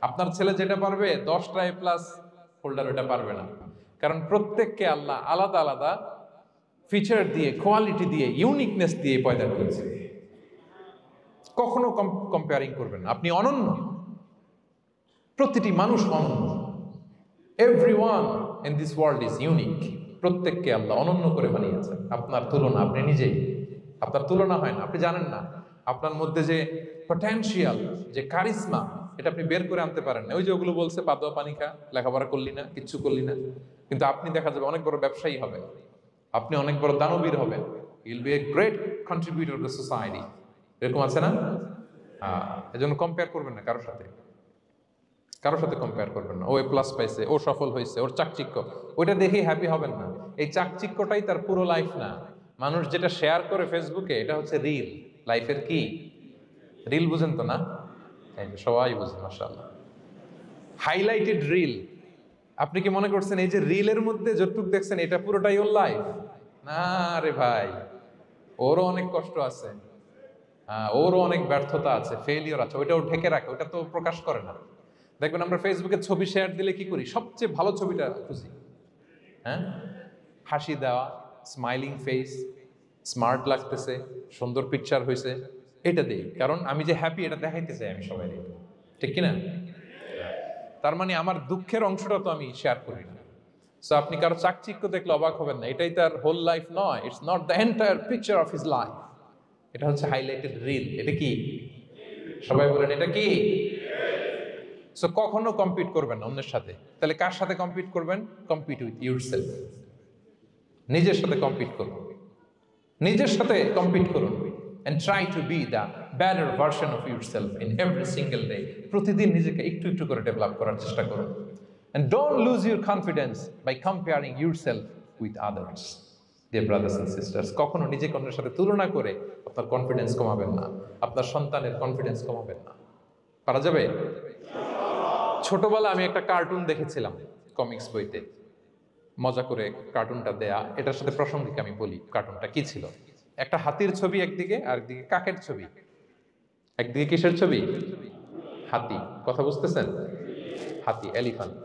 আপনার ছেলে যেটা পারবে 10টা A+ হোল্ডার ওটা পারবে না, কারণ প্রত্যেককে আল্লাহ আলাদা আলাদা ফিচার দিয়ে, কোয়ালিটি দিয়ে, ইউনিকনেস দিয়ে পয়দা করেছে। কখনো কম্পেয়ারিং করবেন না। আপনি অনন্য, প্রতিটি মানুষ অনন্য। Everyone in this world is unique. প্রত্যেককে আল্লাহ অনন্য করে বানিয়েছেন। আপনার তুলনা আপনি নিজেই, আপনার তুলনা হয় না, আপনি জানেন না আপনার মধ্যে যে পটেনশিয়াল, যে কারিশমা, এটা আপনি বের করে আনতে পারেন না। ওই যে ওগুলো বলছে পা দোয়া পানি খা, লেখাপড়া করলি না, কিচ্ছু করলি না, কিন্তু আপনি দেখা যাবে অনেক বড় ব্যবসায়ী হবে, আপনি অনেক বড় দানবীর হবেন, you'll B a great contributor two society. এরকম আছে না? এজন্য কম্পেয়ার করবেন না কারোর সাথে, কারোর সাথে কম্পেয়ার করবেন না। ও এ প্লাস পাইছে, ও সফল হয়েছে, ওর চাকচিক্য, ওইটা দেখেই হ্যাপি হবেন না। এই চাকচিক্যটাই তার পুরো লাইফ না। মানুষ যেটা শেয়ার করে ফেসবুকে, এটা হচ্ছে রিল। লাইফের কি রিল? বুঝেন তো না? এই যে সবাই বুঝে, মাশাআল্লাহ। Highlighted reel. আপনি কি মনে করছেন এই যে রিলের মধ্যে যতটুকু দেখছেন এটা পুরোটাই ওর লাইফ? না রে ভাই, ওরও অনেক কষ্ট আছে, ওরও অনেক ব্যর্থতা আছে, ফেলিওর আছে, ওইটাও ঢেকে রাখে, ওটা তো প্রকাশ করে না। দেখবেন আমরা ফেসবুকে ছবি শেয়ার দিলে কি করি? সবচেয়ে ভালো ছবিটা খুঁজি, হ্যাঁ, হাসি দেওয়া, স্মাইলিং ফেস, স্মার্ট লাগতেছে, সুন্দর পিকচার হয়েছে, এটা দেই। কারণ আমি যে হ্যাপি এটা দেখাইতে চাই আমি সবাই, ঠিক কিনা? তার মানে আমার দুঃখের অংশটা তো আমি শেয়ার করি না। সো আপনি কারো চাকচিক্য দেখলে অবাক হবেন না, এটাই তার হোল লাইফ নয়। It's not the entire picture of his life. এটা হচ্ছে হাইলাইটেড রিল। এটা কি? সবাই বলেন এটা কি? সো কখনো কম্পিট করবেন না অন্যের সাথে। তাহলে কার সাথে কম্পিট করবেন? Compete with yourself. নিজের সাথে কম্পিট করুন, নিজের সাথে কম্পিট করুন। and try to be the better version of yourself in every single day. প্রতিদিন নিজেকে একটু একটু করে ডেভেলপ করার চেষ্টা করুন। and don't lose your confidence by comparing yourself with others. dear brothers and sisters, কখনো নিজেকে অন্যের সাথে তুলনা করে আপনার কনফিডেন্স কমাবেন না, আপনার সন্তানের কনফিডেন্স কমাবেন না। পারা যাবে? ছোটবেলা আমি একটা কার্টুন দেখেছিলাম কমিক্স বইতে, মজা করে কার্টুনটা দেয়া। এটার সাথে প্রাসঙ্গিক আমি বলি কার্টুনটা কি ছিল। একটা হাতির ছবি একদিকে, আর একদিকে কাকের ছবি। একদিকে কিসের ছবি? হাতি। কথা বুঝতেছেন? হাতি, এলিফ্যান্ট।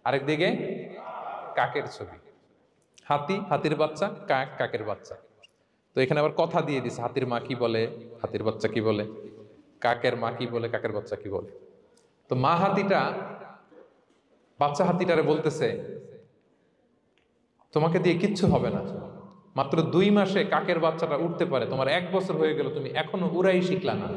আরেকদিকে কাকের ছবি। হাতি, হাতির বাচ্চা, কাক, কাকের বাচ্চা। তো এখানে আবার কথা দিয়ে দিছে, হাতির মা কি বলে, হাতির বাচ্চা কি বলে, কাকের মা কি বলে, কাকের বাচ্চা কি বলে। তো মা হাতিটা বাচ্চা হাতিটারে বলতেছে, তোমাকে দিয়ে কিচ্ছু হবে না, মাত্র 2 মাসে কাকের বাচ্চাটা উঠতে পারে, তোমার 1 বছর হয়ে গেল, তুমি এখনো উড়াই শিখলা না।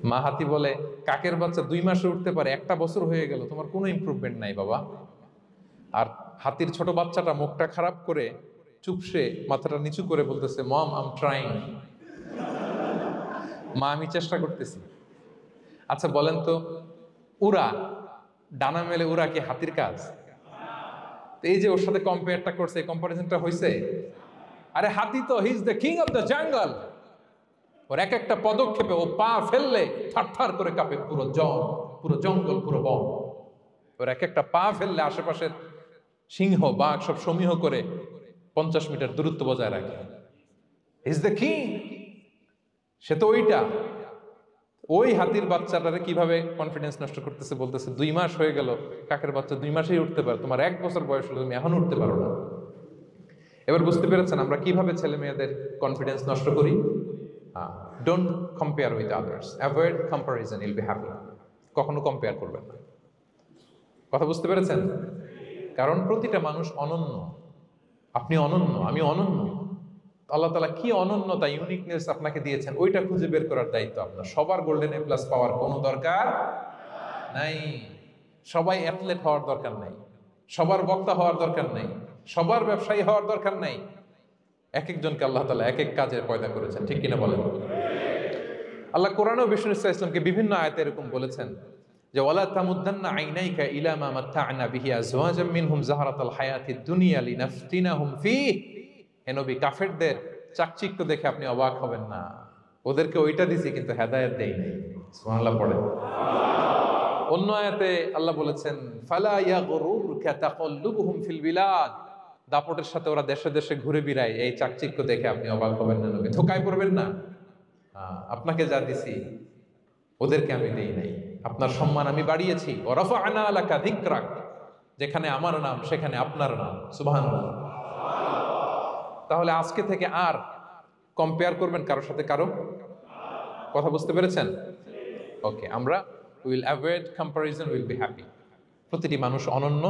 মা হাতি বলে, কাকের বাচ্চা 2 মাসে উঠতে পারে, 1টা বছর হয়ে গেল, তোমার কোনো ইমপ্রুভমেন্ট নাই বাবা। আর হাতির ছোট বাচ্চাটা মুখটা খারাপ করে চুপসে মাথাটা নিচু করে বলতেছে, মম আই এম ট্রাইং। মা আমি চেষ্টা করতেছি। আচ্ছা বলেন তো, উড়া, ডানা মেলে উড়া কি হাতির কাজ? এই যে ওর সাথে কম্পেয়ারটা করছে, কম্পারিজনটা হয়েছে। আরে হাতি তো he is the king of the jungle. ওর এক একটা পদক্ষেপে ও পা ফেললে থারথার করে কাঁপে পুরো জঙ্গল, পুরো বন। ওর এক একটা পা ফেললে আশেপাশের সিংহ বাঘ সব সমীহ করে 50 মিটার দূরত্ব বজায় রাখে। He is the king. সে তো ওইটা। ওই হাতির বাচ্চাটারে কিভাবে কনফিডেন্স নষ্ট করতেছে, বলতেছে 2 মাস হয়ে গেল, কাকের বাচ্চা 2 মাসেই উঠতে পারে, তোমার 1 বছর বয়স হলো, তুমি এখন উঠতে পারো না। এবার বুঝতে পেরেছেন আমরা কিভাবে ছেলে মেয়েদের কনফিডেন্স নষ্ট করি? Don't compare with others, avoid comparison, Yule be happy. কখনো কম্পেয়ার করবেন না। কথা বুঝতে পেরেছেন? কারণ প্রতিটা মানুষ অনন্য। আপনি অনন্য, আমি অনন্য। আল্লাহ তাআলা কি অনন্যতা, ইউনিকনেস আপনাকে দিয়েছেন, ওইটা খুঁজে বের করার দায়িত্ব আপনার। সবার গোল্ডেন এ প্লাস পাওয়ার কোনো দরকার নাই। সবাই অ্যাথলেট হওয়ার দরকার নাই, সবার বক্তা হওয়ার দরকার নাই, সবার ব্যবসায়ী হওয়ার দরকার নাই। এক একজনকে আল্লাহ তাআলা এক এক কাজে পয়দা করেছেন, ঠিক কিনা বলেন? আল্লাহ কোরআনে বিষ্ণু ইসলামকে বিভিন্ন আয়াতে এরকম বলেছেন যে ওয়ালা তামুদ্দান্না আইনাইকা ইলা মা মাত্তা'না বিহি আজওয়াজাম মিনহুম যাহরাতাল হায়াতিদ দুনিয়া লিনাফতিনাহুম ফীহ। হে নবী, কাফেরদের চাকচিক্য দেখে আপনি অবাক হবেন না, ওদেরকে ওইটা দিছি কিন্তু হেদায়েত দেই নাই। সুবহানাল্লাহ পড়েন। অন্য আয়াতে আল্লাহ বলেছেন ফালা ইয়াগরুরকা তাকাল্লুবুহুম ফিল বিলাদ। দাপটের সাথে ওরা দেশে দেশে ঘুরে বেড়ায়, এই চাকচিক্য দেখে আপনি অবাক হবেন না নবী, ধোঁকায় পড়বেন না। আপনাকে যা দিছি ওদেরকে আমি দেই নাই। আপনার সম্মান আমি বাড়িয়েছি। ওয়া রাফা'না লাকা যিকরাক, যেখানে আমার নাম সেখানে আপনার নাম। সুবহানাল্লাহ। তাহলে আজকে থেকে আর কম্পেয়ার করবেন কারোর সাথে কারো? কথা বুঝতে পেরেছেন? ওকে, আমরা will avoid comparison, will be happy. প্রতিটি মানুষ অনন্য,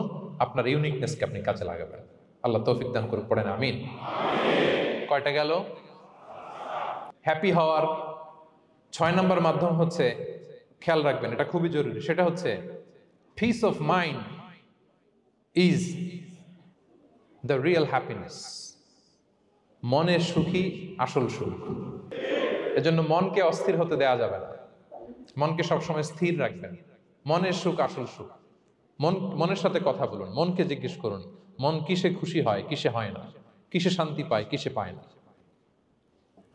আপনার ইউনিকনেসকে আপনি কাজে লাগাবেন। আল্লাহ তৌফিক দান করে পড়েন আমিন। কয়টা গেল? হ্যাপি হওয়ার 6 নম্বর মাধ্যম হচ্ছে, খেয়াল রাখবেন এটা খুবই জরুরি, সেটা হচ্ছে piece of mind is the real happiness. মনের সুখী আসল সুখ। এজন্য মনকে অস্থির হতে দেয়া যাবে না, মনকে সবসময় স্থির রাখবেন। মনের সুখ আসল সুখ। মনের সাথে কথা বলুন, মনকে জিজ্ঞেস করুন মন কিসে খুশি হয়, কিসে হয় না, কিসে শান্তি পায়, কিসে পায় না।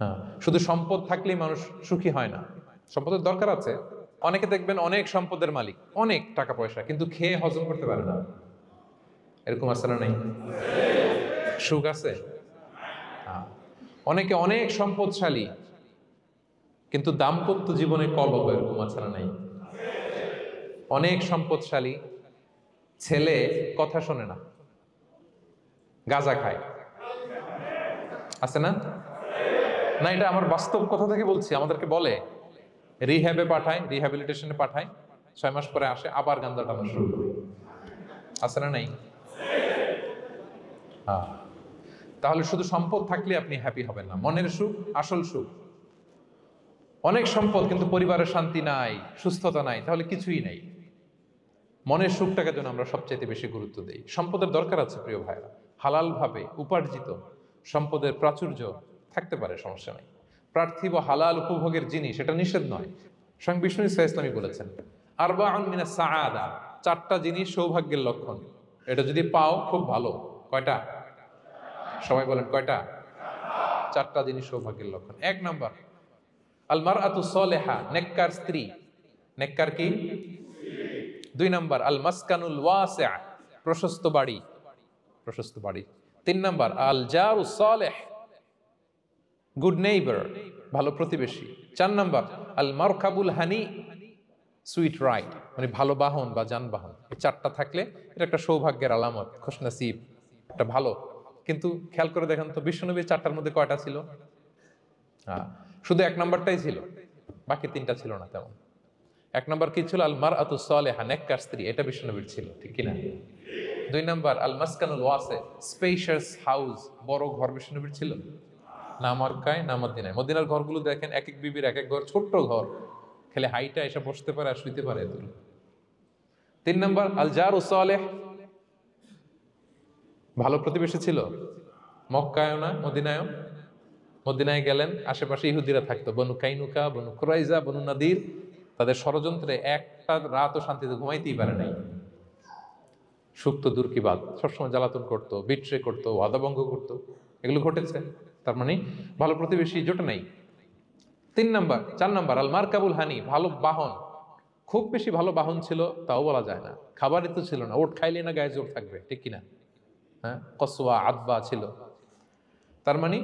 হ্যাঁ, শুধু সম্পদ থাকলেই মানুষ সুখী হয় না, সম্পদের দরকার আছে। অনেকে দেখবেন অনেক সম্পদের মালিক, অনেক টাকা পয়সা, কিন্তু খেয়ে হজম করতে পারে না। এরকম আছে না? নাই? সুখ আছে? অনেকে অনেক সম্পদশালী, কিন্তু দাম্পত্য জীবনে কলহ। এরকম আছে না? নাই? অনেক সম্পদশালী ছেলে কথা শোনে না, গাঁজা খায়, আছে না? না, এটা আমার বাস্তব কথা থেকে বলছি। আমাদেরকে বলে রিহ্যাবে পাঠায়, রিহ্যাবিলিটেশনে পাঠায়, 6 মাস পরে আসে আবার গাঁজা টানা শুরু করে। আছে না? নাই? তাহলে শুধু সম্পদ থাকলে আপনি হ্যাপি হবেন না। মনের সুখ আসল সুখ। অনেক সম্পদ কিন্তু পরিবারের শান্তি নাই, সুস্থতা নাই, তাহলে কিছুই নাই। মনের সুখটাকে যেন আমরা সবচাইতে বেশি গুরুত্ব দেই। সম্পদের দরকার আছে প্রিয় ভাইরা, হালাল ভাবে উপার্জিত সম্পদের প্রাচুর্য থাকতে পারে, সমস্যা নাই। পার্থিব হালাল উপভোগের জিনিস, এটা নিষেধ নয়। স্বয়ং বিষ্ণু ইসলামী বলেছেন আরবাউন মিনাস সাআদা, 4টা জিনিস সৌভাগ্যের লক্ষণ। এটা যদি পাও খুব ভালো। কয়টা? সবাই বলেন কয়টা? 4টা জিনিস সৌভাগ্যের লক্ষণ। 1 নাম্বার আল মারআতু সালেহা, নেককার স্ত্রী। নেককার কি? 2 নাম্বার আল মাসকানুল ওয়াসিআ, প্রশস্ত বাড়ি, প্রশস্ত বাড়ি। 3 নাম্বার আল জারু সালেহ, গুড নেইবার, ভালো প্রতিবেশী। 4 নাম্বার আল মারকাবুল হানি, সুইট রাইড, মানে ভালো বাহন বা যানবাহন। এই 4টা থাকলে এটা একটা সৌভাগ্যের আলামত, খুশনসিব, এটা ভালো। কিন্তু খেয়াল করে দেখেন তো বিশ্বনবীর 4টার মধ্যে কয়টা ছিল? শুধু 1 নাম্বারটাই ছিল, বাকি 3টা ছিল না তেমন। 1 নাম্বার কি ছিল? আল মারআতু সালেহা, নেককার স্ত্রী, এটা বিশ্বনবীর ছিল, ঠিক কিনা? 2 নাম্বার আল মাসকানুল ওয়াসি, স্পেশাস হাউস, বড় ঘর বিশ্বনবীর ছিল না? মক্কায় না মদিনায়? মদিনার ঘরগুলো দেখেন, এক এক বিবির এক এক ঘর, ছোট্ট ঘর, খেলে হাইটা এসে বসতে পারে আর শুইতে পারে এত। 3 নাম্বার আল জারু সালেহ, ভালো প্রতিবেশী ছিল। মক্কায়ও না মদিনায়ও। মদিনায় গেলেন, আশেপাশে ইহুদিরা থাকতো, বনু কাইনুকা, বনু কুরাইজা, বনু নাদির। তাদের ষড়যন্ত্রে একটা রাতও শান্তিতে ঘুমাইতেই পারে নাই। সুপ্ত দূর কি বাদ, সবসময় জ্বালাতন করতো, বিট্রে করতো, ওয়াদাভঙ্গ করতো, এগুলো ঘটেছে। তার মানে ভালো প্রতিবেশী জোটে নাই। 4 নাম্বার আল মারকাবুল হানি, ভালো বাহন। খুব বেশি ভালো বাহন ছিল তাও বলা যায় না, খাবারই তো ছিল না, ওট খাইলে না গায়ে জোর থাকবে, ঠিক কিনা? হ্যাঁ, কসওয়া আদবা ছিল। তার মানে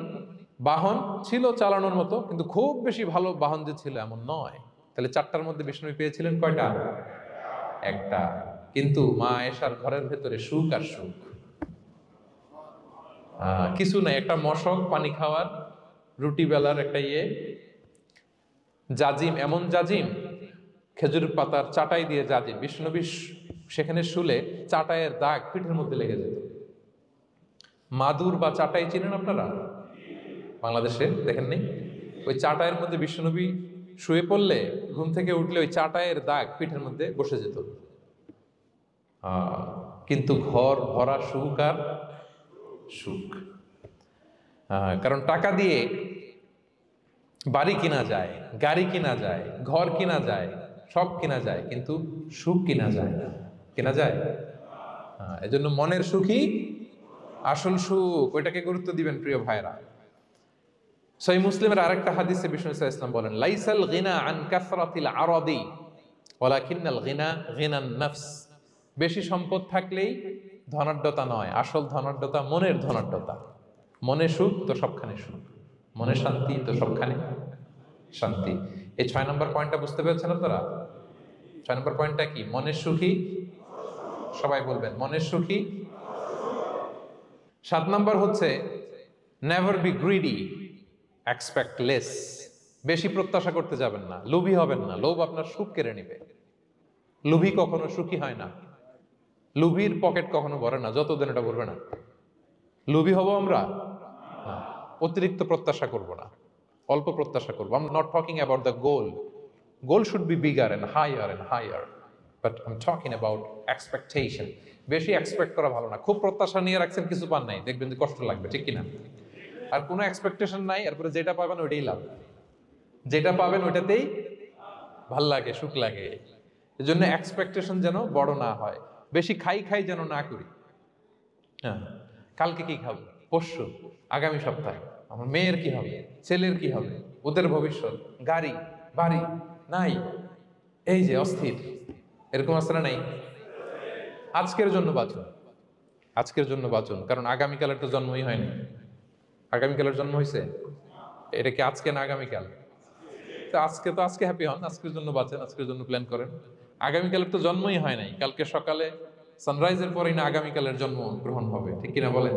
বাহন ছিল চালানোর মতো, কিন্তু খুব বেশি ভালো বাহন যে ছিল এমন নয়। তাহলে 4টার মধ্যে বিষ্ণু পেয়েছিলেন কয়টা? 1টা। কিন্তু মা আয়েশার ঘরের ভেতরে সুখ আর সুখ, কিছু নাই। একটা মশক পানি খাওয়ার, রুটি বেলার একটা জাজিম, এমন জাজিম, খেজুর পাতার চাটাই দিয়ে জাজিম। বিষ্ণুনবী সেখানে শুলে চাটাইয়ের দাগ পিঠের মধ্যে লেগে যেত। মাদুর বা চাটাই চিনেন আপনারা? বাংলাদেশে দেখেন নেই? ওই চাটাইয়ের মধ্যে বিশ্বনবী শুয়ে পড়লে, ঘুম থেকে উঠলে ওই চাটাইয়ের দাগ পিঠের মধ্যে বসে যেত। কিন্তু ঘর ভরা সুখ আর সুখ। কারণ টাকা দিয়ে বাড়ি কিনা যায়, গাড়ি কিনা যায়, ঘর কিনা যায়, সব কিনা যায়, কিন্তু সুখ কিনা যায় না। কিনা যায়? এজন্য মনের সুখই আসল সুখ, ওইটাকে গুরুত্ব দিবেন প্রিয় ভাইরা। সহিহ মুসলিমের আরেকটা হাদিসে বিষ্ণু ইসলাম বলেন লাইসাল গিনা আন কাসরাতিল আরাদি ওয়ালাকিন্নাল গিনা গিনান নফস। বেশি সম্পদ থাকলেই ধনাঢ্যতা নয়, আসল ধনাঢ্যতা মনের ধনাঢ্যতা। মনে সুখ তো সবখানে সুখ, মনে শান্তি তো সবখানে শান্তি। এই 6 নম্বর পয়েন্টটা বুঝতে পেরেছেন আপনারা? 6 নম্বর পয়েন্টটা কি? মনের সুখী, সবাই বলবেন মনের সুখী। 7 নম্বর হচ্ছে never be greedy, expect less, বেশি প্রত্যাশা করতে যাবেন না, লোভী হবেন না, লোভ আপনার সুখ কেড়ে নিবে। লোভী কখনো সুখী হয় না, লোভীর পকেট কখনো ভরে না যতদিন এটা ভরবে না। লোভী হব আমরা না, অতিরিক্ত প্রত্যাশা করব না, অল্প প্রত্যাশা করবো। I am not talking about the goal, goal should be bigger and higher, but I am talking about expectation. বেশি এক্সপেক্ট করা ভালো না। খুব প্রত্যাশা নিয়ে রাখছেন, কিছু পান নাই, দেখবেন যে কষ্ট লাগবে, ঠিক কিনা? আর কোনো এক্সপেকটেশন নাই, এরপরে যেটা পাবেন ওইটাই লাভ, যেটা পাবেন ওইটাতেই ভাল লাগে, সুখ লাগে। এজন্য এক্সপেকটেশন যেন বড় না হয়, বেশি খাই যেন না করি। হ্যাঁ, কালকে কি খাবো, পরশু, আগামী সপ্তাহে আমার মেয়ের কি হবে, ছেলের কি হবে, ওদের ভবিষ্যৎ, গাড়ি বাড়ি নাই, এই যে অস্থির, এরকম আছে না নাই? আজকের জন্য বাঁচুন, আজকের জন্য বাঁচুন, কারণ আগামীকালের তো জন্মই হয়নি। আগামীকালের জন্ম হয়েছে, এটা কি আজকে না আগামীকাল? তো আজকে হ্যাপি হন, আজকের জন্য বাঁচেন, আজকের জন্য প্ল্যান করেন। আগামীকালের তো জন্মই হয় নাই, কালকে সকালে সানরাইজের পরেই না আগামীকালের জন্ম গ্রহণ হবে, ঠিক কিনা বলেন?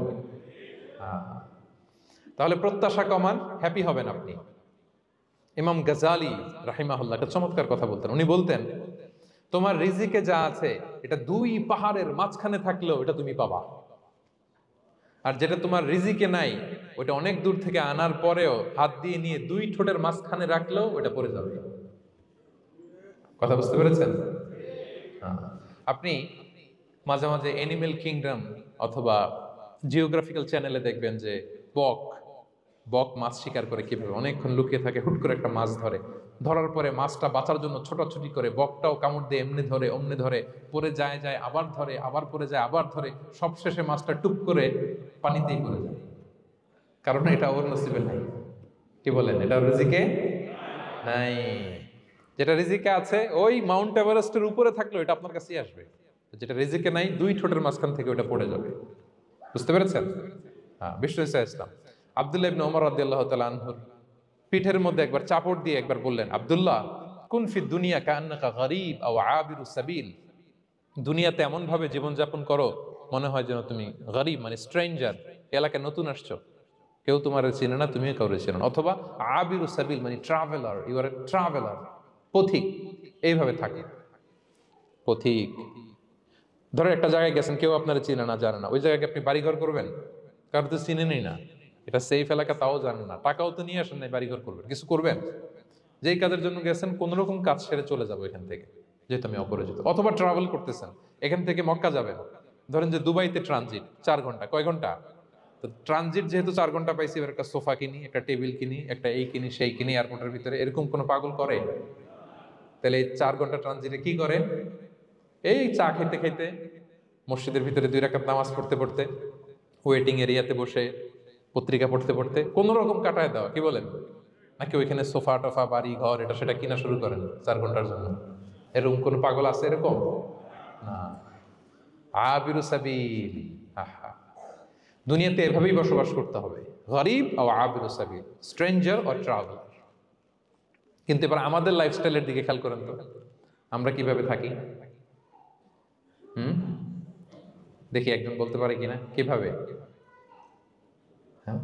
তাহলে প্রত্যাশা কমান, হ্যাপি হবেন আপনি। ইমাম গাজালি রাহিমাহুল্লাহ একটা চমৎকার কথা বলতেন। উনি বলতেন, তোমার রিজিকে যা আছে এটা 2 পাহাড়ের মাঝখানে থাকলেও এটা তুমি পাবা, আর যেটা তোমার রিজিকে নাই ওটা অনেক দূর থেকে আনার পরেও হাত দিয়ে নিয়ে 2 ঠোঁটের মাঝখানে রাখলেও ওটা পড়ে যাবে। কথা বুঝতে পেরেছেন? আপনি মাঝে মাঝে অ্যানিমেল কিংডম অথবা জিওগ্রাফিক্যাল চ্যানেলে দেখবেন যে বক মাছ শিকার করে কিভাবে অনেকক্ষণ লুকিয়ে থাকে, হুট করে একটা মাছ ধরে, ধরার পরে মাছটা বাঁচার জন্য ছোটাছুটি করে, বকটাও কামড় দিয়ে এমনি ধরে অমনি ধরে, পরে যায় আবার ধরে, আবার পরে যায় আবার ধরে, সবশেষে মাছটা টুপ করে পানিতেই পড়ে যায়, কারণ এটা ওর নসিবে নাই। কি বলেন? এটা রিজিকে নাই। যেটা রিজিকে আছে ওই মাউন্ট এভারেস্টের উপরে থাকলে এটা আপনার কাছেই আসবে, যেটা রিজিকে নাই 2 ঠোঁটের মাঝখান থেকে ওটা পড়ে যাবে। বুঝতে পেরেছেন? হ্যাঁ, বিষ্ণু ইসলাম আব্দুল্লাহ ইবনে ওমর রাদিয়াল্লাহু তাআলা আনহুর পিঠের মধ্যে একবার চাপড় দিয়ে একবার বললেন, আব্দুল্লাহ, কুন ফি দুনিয়া কান্নাকা গরীব আও আবিরু সাবিল, দুনিয়াতে এমন ভাবে জীবনযাপন করো মনে হয় যেন তুমি গরীব মানে স্ট্রেঞ্জার, এলাকায় নতুন আসছো, কেউ তোমার চেনে না, তুমিও কাউরে চেনো না, অথবা আবিরু সাবিল মানে traveller, you are a traveller, পথিক। এইভাবে থাকে পথিক। ধরো একটা জায়গায় গেছেন, কেউ আপনারা চিনে না, জানে না, ওই জায়গায় আপনি বাড়িঘর করবেন? কারো তো চিনেনই না, এটা সেফ এলাকা তাও জানেন না, টাকাও তো নিয়ে আসেন নাই বাড়িঘর করবেন, কিছু করবেন? যেই কাজের জন্য গেছেন কোন রকম কাজ সেরে চলে যাবো এখান থেকে, যেহেতু আমি অপরিচিত। অথবা ট্রাভেল করতেছেন, এখান থেকে মক্কা যাবেন, ধরেন যে দুবাইতে ট্রানজিট 4 ঘন্টা, কয় ঘন্টা? তো ট্রানজিট যেহেতু 4 ঘন্টা পাইছি, এবার একটা সোফা কিনি, একটা টেবিল কিনি, একটা এই কিনি সেই কিনি এয়ারপোর্টের ভিতরে, এরকম কোনো পাগল করে? তাহলে এই 4 ঘন্টা ট্রানজিটে কি করে? এই চা খেতে খেতে, মসজিদের ভিতরে 2 রাকাত নামাজ পড়তে পড়তে, ওয়েটিং এরিয়াতে বসে পত্রিকা পড়তে পড়তে কোন রকম কাটায় দেওয়া। কি বলেন? নাকি ওইখানে সোফা টোফা বাড়ি ঘর এটা সেটা কিনা শুরু করেন 4 ঘন্টার জন্য? এরকম কোন পাগল আছে এরকম? না। আবিরু সাবিল, আহা, দুনিয়াতে এভাবেই বসবাস করতে হবে, গরিব ও আবিরু সাবিল, স্ট্রেঞ্জার ও ট্রাভেলার। কিন্তু এবার আমাদের লাইফস্টাইলের দিকে খেয়াল করেন তো, আমরা কিভাবে থাকি? দেখি একজন বলতে পারে কিনা কিভাবে? হ্যাঁ,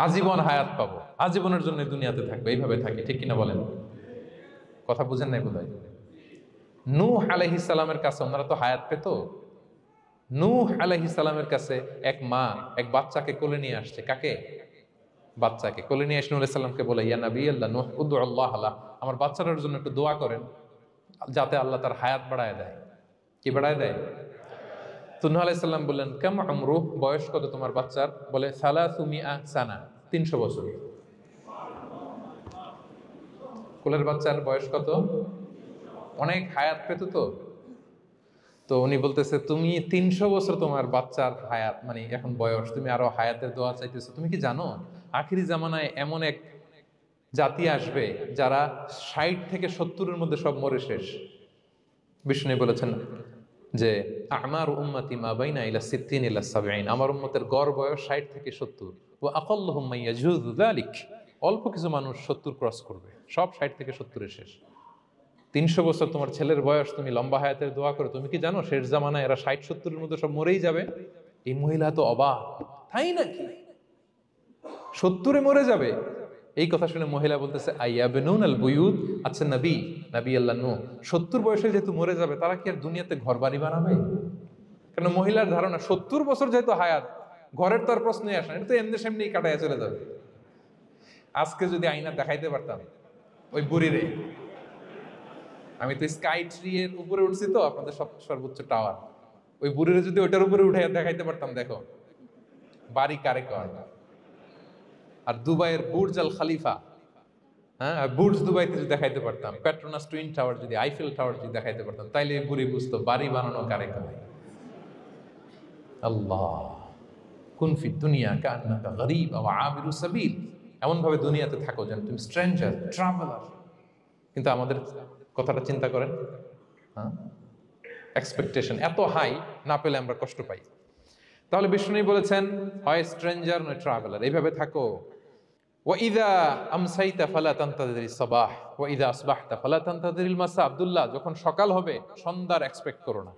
আজীবন হায়াত পাবো, আজীবনের জন্য দুনিয়াতে থাকবে, এইভাবে থাকি, ঠিক কিনা বলেন? কথা বুঝেন নাই বোধহয়। নূহ আলাইহিস সালামের কাছে ওনারা তো হায়াত পেত। নূহ আলাইহিস সালামের কাছে এক মা এক বাচ্চাকে কোলে নিয়ে আসছে। কাকে? বাচ্চাকে কোলে নিয়ে এসে নূহ আলাইহিস সালামকে বলে, ইয়া নবী আল্লাহ নূহ উদউ আল্লাহ আলাহ, আমার বাচ্চাটার জন্য একটু দোয়া করেন যাতে আল্লাহ তার হায়াত বাড়ায় দেয়। কি বাড়ায় দেয়? তো নূহ আলাইহিস সালাম বললেন, কাম আমরুহ, বয়স কত তোমার বাচ্চার? বলে সালাসু মিআ সানা, 300 বছর। কোলের বাচ্চার বয়স কত? অনেক হায়াত পেত তো। তো উনি বলতেছে, তুমি 300 বছর তোমার বাচ্চার হায়াত মানে এখন বয়স, তুমি আরো হায়াতের দোয়া চাইতেছো? তুমি কি জানো আখিরি জামানায় এমন এক জাতি আসবে যারা 60 থেকে 70-এর মধ্যে সব মরে শেষ। বিষ্ণু বলেছেন যে আমার উম্মতি মা বাইনা ইলা 60 ইলা 70, আমার উম্মতের গড় বয়স 60 থেকে 70। ওয়া আকাল্লুহুম মান ইয়াজুযু যালিক, অল্প কিছু মানুষ 70 ক্রস করবে, সব 60 থেকে 70-এ শেষ। 300 বছর তোমার ছেলের বয়স, তুমি লম্বা হায়াতের দোয়া করো, তুমি কি জানো শেষ জামানায় এরা 60-70-এর মধ্যে সব মরেই যাবে? এই মহিলা তো অবাক, তাই নাকি 70-এ মরে যাবে? এই কথা শুনে মহিলা বলতেছে আইয়াবেনুন আল বুয়ুত, আচ্ছা নবী, নবী আল্লাহ নূহ 70 বয়সে যেহেতু মরে যাবে, তারা কি আর দুনিয়াতে ঘর বাড়ি বানাবে? কারণ মহিলার ধারণা 70 বছর যেহেতু হায়াত, ঘরের তো আর প্রশ্নই আসে না, এটা তো এমনি সেমনি কাটায় চলে যাবে। আজকে যদি আইনা দেখাইতে পারতাম ওই বুড়িরে, আমি তো স্কাই ট্রি এর উপরে উঠছি, তো আপনাদের সর্বোচ্চ টাওয়ার, ওই বুড়িরে যদি ওইটার উপরে উঠে দেখাইতে পারতাম, দেখো বাড়ি কারে কর। আর দুবাইয়ের বুর্জ আল খালিফা, হ্যাঁ, বুর্জ দুবাইতে যদি দেখাইতে পারতাম, পেট্রোনাস টুইন টাওয়ার যদি, আইফেল টাওয়ার যদি দেখাইতে পারতাম, তাইলে এই বুড়ি বুঝতো বাড়ি বানানো কারে করে। আল্লাহ কুন ফি দুনিয়া কান্নাকা গরীব আও আবিরু সাবিল, এমন ভাবে দুনিয়াতে থাকো যেন তুমি স্ট্রেঞ্জার, ট্রাভেলার। কিন্তু আমাদের কথাটা চিন্তা করেন, হ্যাঁ, এক্সপেকটেশন এত হাই, না পেলে আমরা কষ্ট পাই। তাহলে বিষ্ণু বলেছেন হয় স্ট্রেঞ্জার নয় ট্রাভেলার, এইভাবে থাকো। ওয়াইদা আমসাইতা ফালা তানতাযিরিস সাবাহ ওয়াইদা আসবাহতা ফালা তানতাযিরিল মাসা। আব্দুল্লাহ, যখন সকাল হবে সন্ধ্যার এক্সপেক্ট করো না,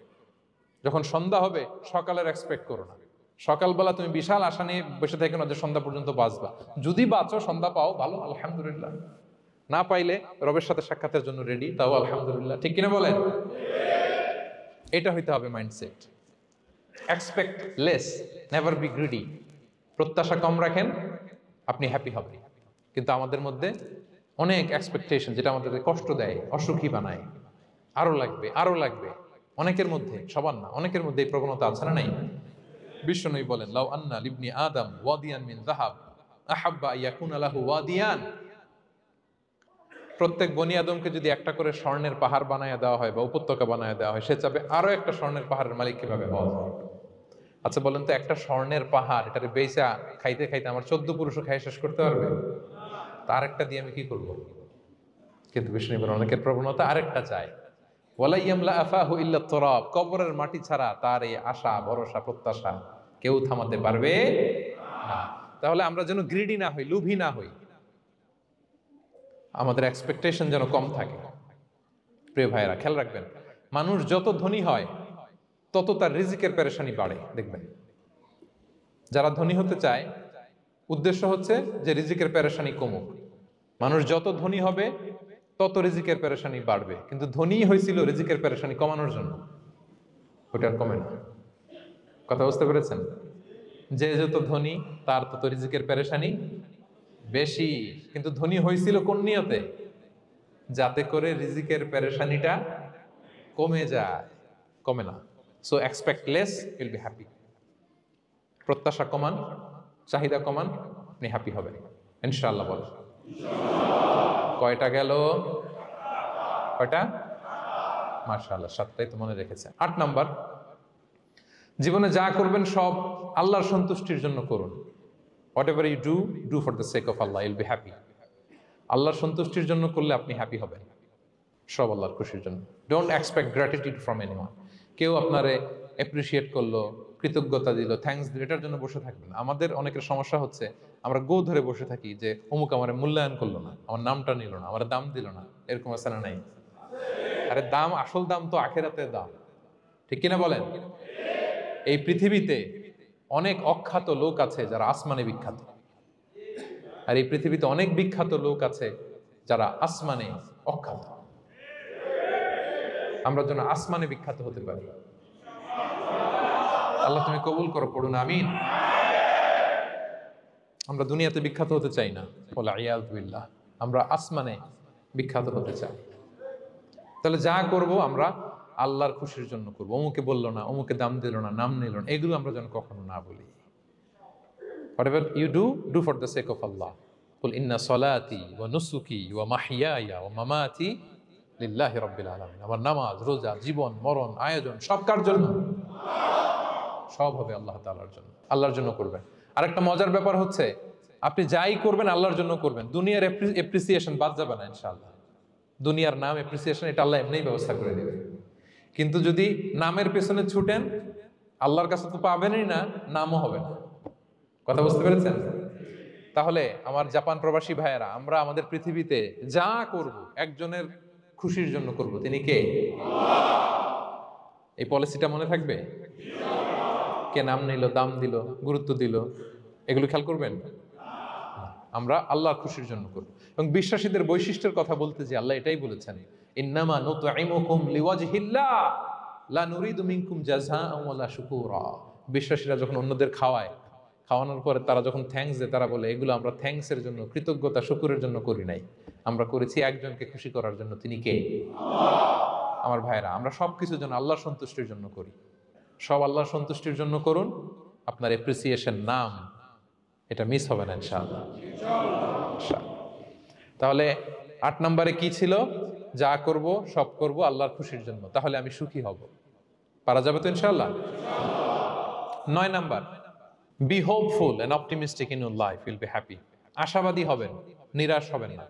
যখন সন্ধ্যা হবে সকালের এক্সপেক্ট করো না। সকালবেলা তুমি বিশাল আশা নিয়ে বসে থেকে না যে সন্ধ্যা পর্যন্ত বাঁচবা। যদি বাঁচো, সন্ধ্যা পাও, ভালো, আলহামদুলিল্লাহ। না পাইলে রবের সাথে সাক্ষাতের জন্য রেডি, তাও আলহামদুলিল্লাহ। ঠিক কিনা বলেন? এটা হইতে হবে mindset. Expect less, never be greedy. প্রত্যাশা কম রাখেন, আপনি হ্যাপি হবেন। কিন্তু আমাদের মধ্যে অনেক এক্সপেকটেশন, যেটা আমাদেরকে কষ্ট দেয়, অসুখী বানায়। আরো লাগবে, আরো লাগবে। অনেকের মধ্যে, সবার না, অনেকের মধ্যে এই প্রবণতা আছে না নাই? বিশ্বনবী বলেন লাউ আন্না লিবনি আদম ওয়াদিয়ান মিন যাহাব আহাব্বা আইয়াকুনা লাহু ওয়াদিয়ান। প্রত্যেক বনি আদমকে যদি একটা করে স্বর্ণের পাহাড় বানায় দেওয়া হয় বা উপত্যকা বানায় দেওয়া হয়, সে চাবে আরো একটা স্বর্ণের পাহাড়ের মালিক কিভাবে হওয়া যায়। আচ্ছা বলেন তো, একটা স্বর্ণের পাহাড়, এটারে বেচা খাইতে খাইতে আমার 14 পুরুষও খাই শেষ করতে পারবে? তার একটা দিয়ে আমি কি করব? কিন্তু বিষ্ণু বলেন অনেকের প্রবণতা আরেকটা চায়। ওয়ালা ইয়ামলা আফাহু ইল্লা তুরাব, কবরের মাটি ছাড়া তার এই আশা, ভরসা, প্রত্যাশা কেউ থামাতে পারবে না। তাহলে আমরা যেন গ্রিডি না হই, লোভী না হই, আমাদের এক্সপেকটেশন যেন কম থাকে। প্রিয় ভাইয়েরা, খেয়াল রাখবেন, মানুষ যত ধনী হয় তত তার রিজিকের পেরেশানি বাড়ে। দেখবেন, যারা ধনী হতে চায় উদ্দেশ্য হচ্ছে যে রিজিকের পেরেশানি কমুক। মানুষ যত ধনী হবে তত রিজিকের পেরেশানি বাড়বে। কিন্তু ধনী হয়েছিল রিজিকের পেরেশানি কমানোর জন্য, ওটা আর কমে না। কথা বুঝতে পেরেছেন? যে যত ধনী তার তত রিজিকের পেরেশানি বেশি। কিন্তু ধনী হয়েছিল কোন নিয়তে? যাতে করে রিজিকের পেরেশানিটা কমে যায়, কমে না। So expect less, will be happy. প্রত্যাশা কমান, চাহিদা কমান, আপনি হ্যাপি হবেন ইনশাআল্লাহ। বলেন কয়টা গেল? কয়টা? মাশাআল্লাহ, 7টাই তো মনে রেখেছে। 8 নাম্বার, জীবনে যা করবেন সব আল্লাহর সন্তুষ্টির জন্য করুন। Whatever you do, do for the sake of Allah, you'll be happy. আল্লাহর সন্তুষ্টির জন্য করলে আপনি হ্যাপি হবেন, সব আল্লাহর খুশির জন্য। Don't expect gratitude from anyone. কেউ আপনারে অ্যাপ্রিসিয়েট করলো, কৃতজ্ঞতা দিল, থ্যাঙ্কস দিল, এটার জন্য বসে থাকবেন। আমাদের অনেকের সমস্যা হচ্ছে আমরা গো ধরে বসে থাকি যে অমুক আমার মূল্যায়ন করলো না, আমার নামটা নিল না, আমার দাম দিল না। এরকম আছে না নাই? আরে দাম, আসল দাম তো আখিরাতের দাম। ঠিক কিনা বলেন? এই পৃথিবীতে অনেক অখ্যাত লোক আছে যারা আসমানে বিখ্যাত, আর এই পৃথিবীতে অনেক বিখ্যাত লোক আছে যারা আসমানে অখ্যাত। আমরা যেন আসমানে বিখ্যাত হতে পারি। আল্লাহ তুমি কবুল করো, পড়ুন আমিন। আমরা দুনিয়াতে বিখ্যাত হতে চাই না, বলে ইয়াযু বিল্লাহ, আমরা আসমানে বিখ্যাত হতে চাই। তাহলে যা করব আমরা আল্লাহর খুশির জন্য করব। অমুকে বললো না, অমুকে দাম দিল না, নাম নিল না, এগুলো আমরা যেন কখনো না বলি। Whatever you do, do for the sake of Allah. Qul inna salati wa nusuki wa mahyaya wa mamati লিল্লাহি রাব্বিল আলামিন। আমার নামাজ, রোজা, জীবন, মরণ, আয়োজন সব কার জন্য? সব হবে আল্লাহ তাআলার জন্য, আল্লাহর জন্য করবেন। আরেকটা মজার ব্যাপার হচ্ছে, আপনি যাই করবেন আল্লাহর জন্য করবেন। দুনিয়ার এপ্রিসিয়েশন বাদ যাবে না ইনশাআল্লাহ। দুনিয়ার নাম, এপ্রিসিয়েশন, এটা আল্লাহ এমনিই ব্যবস্থা করে দেবে। কিন্তু যদি নামের পেছনে ছুটেন, আল্লাহর কাছে তো পাবেনই না, নামও হবে না। কথা বুঝতে পেরেছেন? তাহলে আমার জাপান প্রবাসী ভাইয়েরা, আমরা আমাদের পৃথিবীতে যা করব একজনের খুশির জন্য করব। তিনি কে? এই পলিসিটা মনে থাকবে? কে নাম নিল, দাম দিল, গুরুত্ব দিল, এগুলো খেয়াল করবেন। আমরা আল্লাহর খুশির জন্য করব। এবং বিশ্বাসীদের বৈশিষ্ট্যের কথা বলতে যে আল্লাহ এটাই বলেছেন, ইন্নামা নুতঈমুকুম লিওয়াজহিল্লাহ লা নুরিদু মিনকুম জাযাআন ওয়ালা শুকুরা। বিশ্বাসীরা যখন অন্যদের খাওয়ানোর পরে তারা যখন থ্যাঙ্কস দেয়, তারা বলে এগুলো আমরা থ্যাঙ্কসের জন্য, কৃতজ্ঞতা শুকুরের জন্য করি নাই, আমরা করেছি একজনকে খুশি করার জন্য। তিনি কে? আমার ভাইরা, আমরা সব কিছুর জন্য আল্লাহর সন্তুষ্টির জন্য করি। সব আল্লাহর সন্তুষ্টির জন্য করুন, আপনার এপ্রিসিয়েশন নাম এটা মিস হবে না ইনশাআল্লাহ। তাহলে 8 নম্বরে কি ছিল? যা করব সব করব আল্লাহর খুশির জন্য, তাহলে আমি সুখী হব। পারা যাবে তো ইনশাআল্লাহ? 9 number, be hopeful and optimistic in your life, will be happy. আশাবাদী হবেন, নিরাশ হবেন না।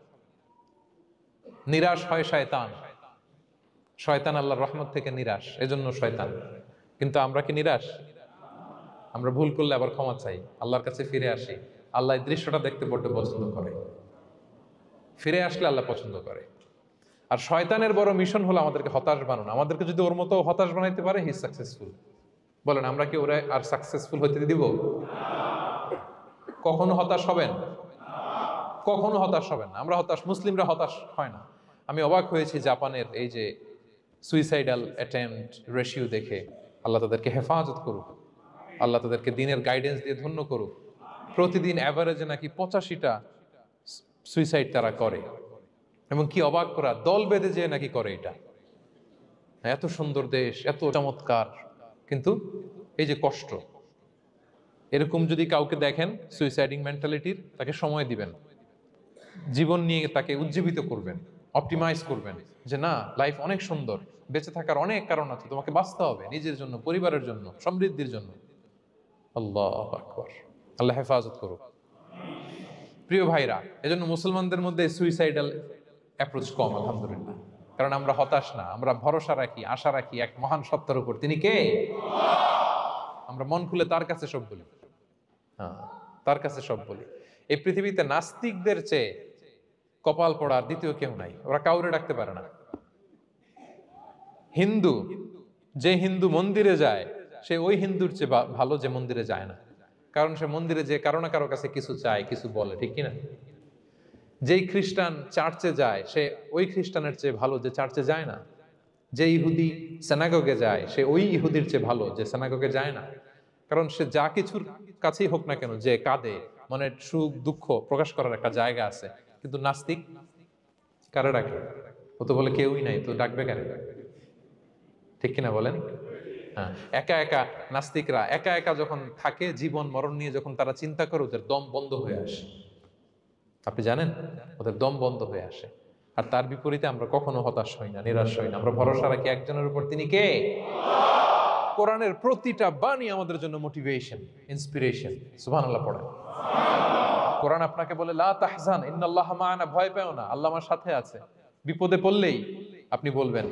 নিরাশ হয় শয়তান। শয়তান আল্লাহর রহমত থেকে নিরাশ, এজন্য শয়তান। কিন্তু আমরা কি নিরাশ? আমরা ভুল করলে আবার ক্ষমা চাই, আল্লাহর কাছে ফিরে আসি। আল্লাহ এই দৃশ্যটা দেখতে বড্ড পছন্দ করে। ফিরে আসলে আল্লাহ পছন্দ করে। আর শয়তানের বড় মিশন হলো আমাদেরকে হতাশ বানানো। আমাদেরকে যদি ওর মতো হতাশ বানাইতে পারে, হি সাকসেসফুল। বলেন, আমরা কি ওরা আর সাকসেসফুল হতে দিব? কখনো হতাশ হবেন? কখনো হতাশ হবেন না। আমরা হতাশ, মুসলিমরা হতাশ হয় না। আমি অবাক হয়েছি জাপানের এই যে সুইসাইডাল অ্যাটেম্পট রেশিও দেখে। আল্লাহ তাদেরকে হেফাজত করুক, আল্লাহ তাদেরকে দিনের গাইডেন্স দিয়ে ধন্য করুক। প্রতিদিন অ্যাভারেজে নাকি 85টা সুইসাইড তারা করে, এবং কি অবাক করা, দল বেঁধে যেয়ে নাকি করে এটা। এত সুন্দর দেশ, এত চমৎকার, কিন্তু এই যে কষ্ট। এরকম যদি কাউকে দেখেন সুইসাইডিং মেন্টালিটির, তাকে সময় দিবেন, জীবন নিয়ে তাকে উজ্জীবিত করবেন, অপটিমাইজ করবেন যে না, লাইফ অনেক সুন্দর, বেঁচে থাকার অনেক কারণ আছে, তোমাকে বাঁচতে হবে নিজের জন্য, পরিবারের জন্য, সমৃদ্ধির জন্য। আল্লাহু আকবার। আল্লাহ হেফাজত করুক। প্রিয় ভাইরা, এজন্য মুসলমানদের মধ্যে সুইসাইডাল অ্যাপ্রোচ কম, আলহামদুলিল্লাহ। কারণ আমরা হতাশ না, আমরা ভরসা রাখি, আশা রাখি এক মহান সত্তার উপর। তিনি কে? আমরা মন খুলে তার কাছে সব বলি। হ্যাঁ, তার কাছে সব বলি। এই পৃথিবীতে নাস্তিকদের চেয়ে কপাল পড়ার দ্বিতীয় কেউ নাই। ওরা কাউরে ডাকতে পারে না। হিন্দু, যে হিন্দু মন্দিরে যায়, সে ওই হিন্দুর চেয়ে ভালো যে মন্দিরে যায় না। কারণ সে মন্দিরে যে কারো না কারো কাছে কিছু চায়, কিছু বলে, ঠিক কিনা? যেই খ্রিস্টান চার্চে যায়, সে ওই খ্রিস্টানের চেয়ে ভালো যে চার্চে যায় না। যে ইহুদি সেনাগগে যায়, সে ওই ইহুদির চেয়ে ভালো যে সেনাগগে যায় না। কারণ সে যা কিছুর কাছেই হোক না কেন, যে কাঁদে, মনের সুখ দুঃখ প্রকাশ করার একটা জায়গা আছে। কিন্তু নাস্তিক কারে ডাকে? ও তো বলে কেউই নাই, তো ডাকবে কেন? ঠিক কিনা বলেন? হ্যাঁ, একা একা নাস্তিকরা একা একা যখন থাকে, জীবন মরণ নিয়ে যখন তারা চিন্তা করে, ওদের দম বন্ধ হয়ে আসে। আপনি জানেন, ওদের দম বন্ধ হয়ে আসে। আর তার বিপরীতে আমরা কখনো হতাশ হই না, নিরাশ হই না। আমরা ভরসা রাখি একজনের উপর, তিনি কে? কোরআনের প্রতিটা বাণী আমাদের জন্য মোটিভেশন, ইন্সপিরেশন। সুবহানাল্লাহ পড়েন। কোরআন আপনাকে বলে লা তাহজান ইন্নাল্লাহা মা'ানা, ভয় পেও না, আল্লাহ আমার সাথে আছে। বিপদে পড়লেই আপনি বলবেন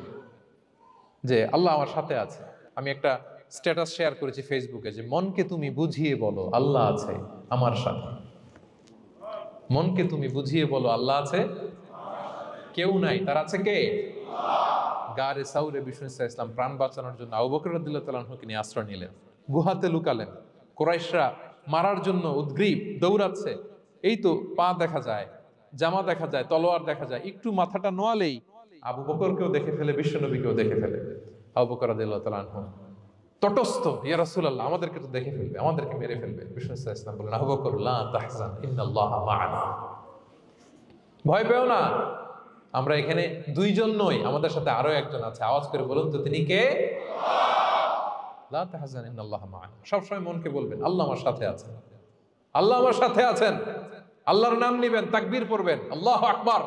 যে আল্লাহ আমার সাথে আছে। আমি একটা স্ট্যাটাস শেয়ার করেছি ফেসবুকে যে মনকে তুমি বুঝিয়ে বলো আল্লাহ আছে আমার সাথে। মনকে তুমি বুঝিয়ে বলো আল্লাহ আছে, কেউ নাই, তার আছে কে? গারে সাউরে বিষ্ণু ইসলাম প্রাণ বাঁচানোর জন্য আবু বকর রাদিয়াল্লাহু তাআলা আনহুকে নিয়ে আশ্রয় নিলেন, গুহাতে লুকালেন। কুরাইশরা মারার জন্য উদ্গ্রীব, দৌড়াচ্ছে। এই তো পা দেখা যায়, জামা দেখা যায়, তলোয়ার দেখা যায়। একটু মাথাটা নোয়ালেই আবু বকরকেও দেখে ফেলে, বিশ্বনবীকেও দেখে ফেলে। আবু বকর রাদিয়াল্লাহু তাআলা আনহু তটস্থ, ইয়া রাসূলুল্লাহ, আমাদেরকে তো দেখে ফেলবে, আমাদেরকে মেরে ফেলবে। বিষ্ণু ইসলাম বললেন, আবু বকর লা তাহজান ইন্নাল্লাহা মা'ানা, ভয় পেও না, আমরা এখানে দুইজন নই, আমাদের সাথে আরো একজন আছে। আওয়াজ করে বলুন তো, তিনি কে? লা তাহজান ইন্নাল্লাহা মা'ানা। সবসময় মনকে বলবেন আল্লাহ আমার সাথে আছেন, আল্লাহ আমার সাথে আছেন। আল্লাহর নাম নিবেন, তাকবীর পড়বেন, আল্লাহু আকবার।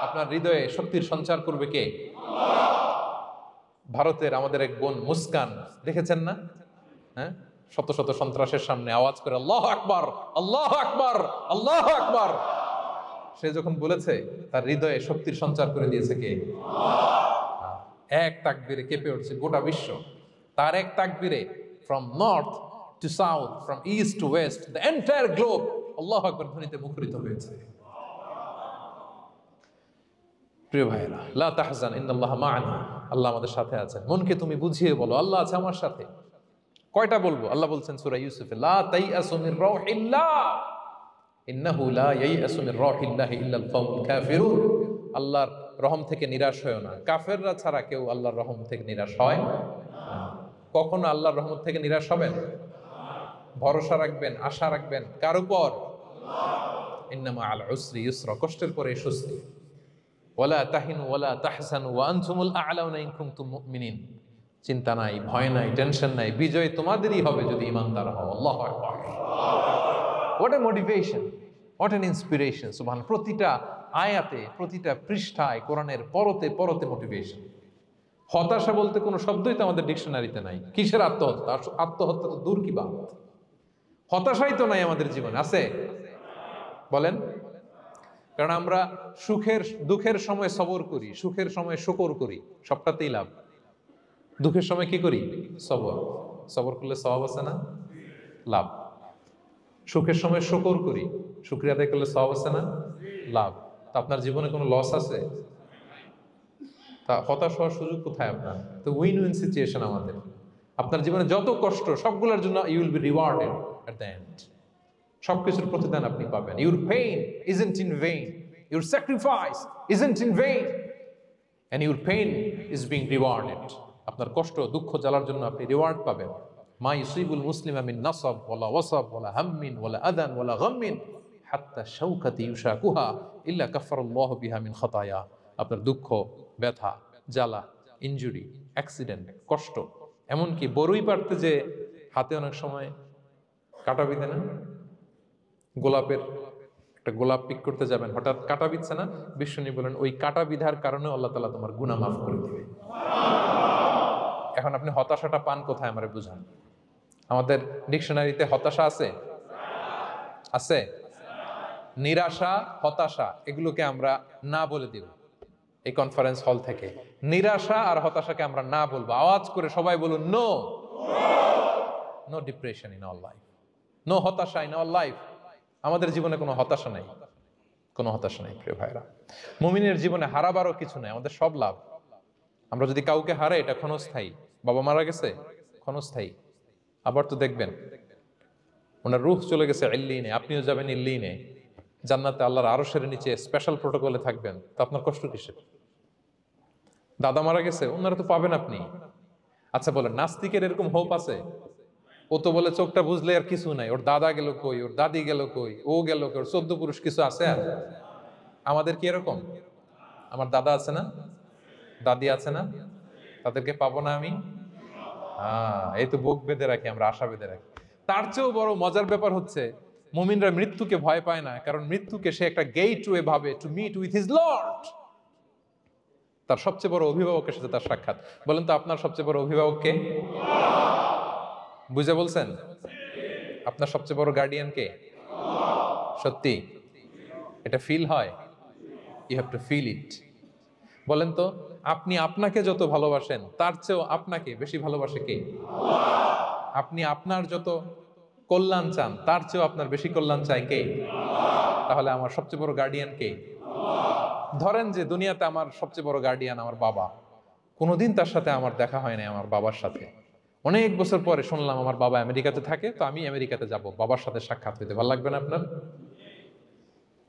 আপনার হৃদয়ে শক্তির সঞ্চার করবে কে? ভারতের আমাদের এক বোন মুস্কান, দেখেছেন না? হ্যাঁ, শত শত সন্ত্রাসের সামনে আওয়াজ করে আল্লাহু আকবার, আল্লাহু আকবার, আল্লাহু আকবার। সে যখন বলেছে, তার হৃদয়ে শক্তির সঞ্চার করে দিয়েছে কে? এক তাকবীরে কেঁপে উঠছে গোটা বিশ্ব। তার এক তাকবীরে from north to south, from east to west, the entire globe আল্লাহু আকবার ধ্বনিতে মুখরিত হয়েছে। প্রিয় ভাইরা, লা তাহজান ইন্নাল্লাহা মা'ানা, আল্লাহ আমাদের সাথে আছেন। মনকে তুমি বুঝিয়ে বলো আল্লাহ আছে আমার সাথে। কয়টা বলবো? আল্লাহ বলছেন সূরা ইউসুফে, লা তাইয়াসু মির রাউহিল্লাহ, ইন্নাহু লা ইয়াইয়াসু মির রাহিল্লাহি ইল্লাল কওমুল কাফিরুন। আল্লাহর রহম থেকে নিরাশ হয় না, কাফেররা ছাড়া কেউ আল্লাহর রহম থেকে নিরাশ হয় না। কখনো আল্লাহর রহমত থেকে নিরাশ হবেন? ভরসা রাখবেন, আশা রাখবেন কার উপর? ইন্নামা আল উসরি ইউসরা, কষ্টের পরে স্বস্তি। ওয়ালা তাহিনু ওয়ালা তাহজানু ওয়া আনতুমুল আ'লাউনা ইন কুনতুম মুমিনিন। চিন্তা নাই, ভয় নাই, টেনশন নাই, বিজয় তোমাদেরই হবে যদি ঈমানদার হও। আল্লাহু আকবার। What a motivation, what an inspiration. সুবহানাল্লাহ। প্রতিটা আয়াতে, প্রতিটা পৃষ্ঠায় কোরআনের পরতে পরতে মোটিভেশন। হতাশা বলতে কোনো শব্দই তো আমাদের ডিকশনারিতে নাই। কিসের আত্মহত্যা? আত্মহত্যা তো দূর কি বাত, হতাশাই তো নাই আমাদের জীবনে। আছে? বলেন। কারণ আমরা দুঃখের সময় সবর করি, সুখের সময় শুকর করি, সবটাতেই লাভ। দুঃখের সময় কি করি? সবর। সবর করলে সওয়াব আছে না? লাভ। সুখের সময় শুকর করি, শুকরিয়া আদায় করলে সওয়াব আছে না? লাভ। তা আপনার জীবনে কোনো লস আছে? তা হতাশ হওয়ার সুযোগ কোথায় আপনার? তো উইন উইন সিচুয়েশন আমাদের। আপনার জীবনে যত কষ্ট, সবগুলোর জন্য you will be rewarded at the end. সবকিছুর প্রতিদান আপনি পাবেন। Your pain isn't in vain, your sacrifice isn't in vain, and your pain is being rewarded. আপনার কষ্ট, দুঃখ জ্বালার জন্য আপনি রিওয়ার্ড পাবেন। মা ইউসিবুল মুসলিমা মিন নাসাব ওয়ালা ওয়াসাব ওয়ালা হাম্মিন ওয়ালা আদান ওয়ালা গাম্মিন হাত্তা শাওকাতি ইউশাকুহা ইল্লা কাফফারাল্লাহু বিহা মিন খাতায়া। আপনার দুঃখ, ব্যথা, জ্বালা, ইনজুরি, অ্যাক্সিডেন্ট, কষ্ট, এমনকি বড়ই পারতে যে হাতে অনেক সময় কাটা বিঁধে না, গোলাপের একটা গোলাপ পিক করতে যাবেন, হঠাৎ কাটা বিঁধছে না, বিষ্ণু বলেন ওই কাটা বিধার কারণে আল্লাহ তাআলা তোমার গুনাহ মাফ করে দিবে। এখন আপনি হতাশাটা পান কোথায় আমারে বুঝান। আমাদের ডিকশনারিতে হতাশা আছে? আছে? নিরাশা, হতাশা এগুলোকে আমরা না বলে দিব এই কনফারেন্স হল থেকে। নিরাশা আর হতাশাকে আমরা না বলবো। আওয়াজ করে সবাই বলুন, no. No depression in our life, no হতাশা ইন আওয়ার লাইফ। আমাদের জীবনে কোনো হতাশা নাই, কোনো হতাশা নাই প্রিয় ভাইরা। মুমিনের জীবনে হারাবারও কিছু নাই, আমাদের সব লাভ। আমরা যদি কাউকে হারাই এটা ক্ষণস্থায়ী। বাবা মারা গেছে, ক্ষণস্থায়ী। আবার তো দেখবেন ওনার রূহ চলে গেছে ইল্লিনে, আপনিও যাবেন ইল্লিনে, জান্নাতে আল্লাহর আরশের নিচে স্পেশাল প্রোটোকলে থাকবেন। তো আপনার কষ্ট কিসের? দাদা মারা গেছে, ওনারা তো পাবেন আপনি। আচ্ছা বলেন, নাস্তিকের এরকম হোপ আছে? ও তো বলে চোখটা বুঝলে আর কিছু নাই, ওর দাদা গেল কই, ওর দাদি গেল কই, ও গেল কই, ওর 14 পুরুষ কিছু আছে আর? আমাদের কি এরকম? আমার দাদা আছে না, দাদি আছে না, তাদেরকে পাবো না আমি? এই তো বুক বেঁধে রাখি আমরা, আশা বেঁধে রাখি। তার চেয়েও বড় মজার ব্যাপার হচ্ছে মুমিনরা মৃত্যুকে ভয় পায় না, কারণ মৃত্যুকে সে একটা গেটওয়ে ভাবে to meet with his lord. তার সবচেয়ে বড় অভিভাবকের সাথে তার সাক্ষাৎ। বলেন তো আপনার সবচেয়ে বড় অভিভাবক কে? বুঝে বলছেন? আপনার সবচেয়ে বড় গার্ডিয়ান কে? সত্যি এটা ফিল হয়? You have to feel it. বলেন তো, আপনি আপনাকে যত ভালোবাসেন তার চেয়েও আপনাকে বেশি ভালোবাসে কে? আপনি আপনার যত কল্যাণ চান তার চেয়েও আপনার বেশি কল্যাণ চায় কে? তাহলে আমার সবচেয়ে বড় গার্ডিয়ান কে? ধরেন যে দুনিয়াতে আমার সবচেয়ে বড় গার্ডিয়ান আমার বাবা, কোনোদিন তার সাথে আমার দেখা হয় না। আমার বাবার সাথে অনেক বছর পরে শুনলাম আমার বাবা আমেরিকাতে থাকে, তো আমি আমেরিকাতে যাব বাবার সাথে সাক্ষাৎ হইতে। ভালো লাগবে না আপনার?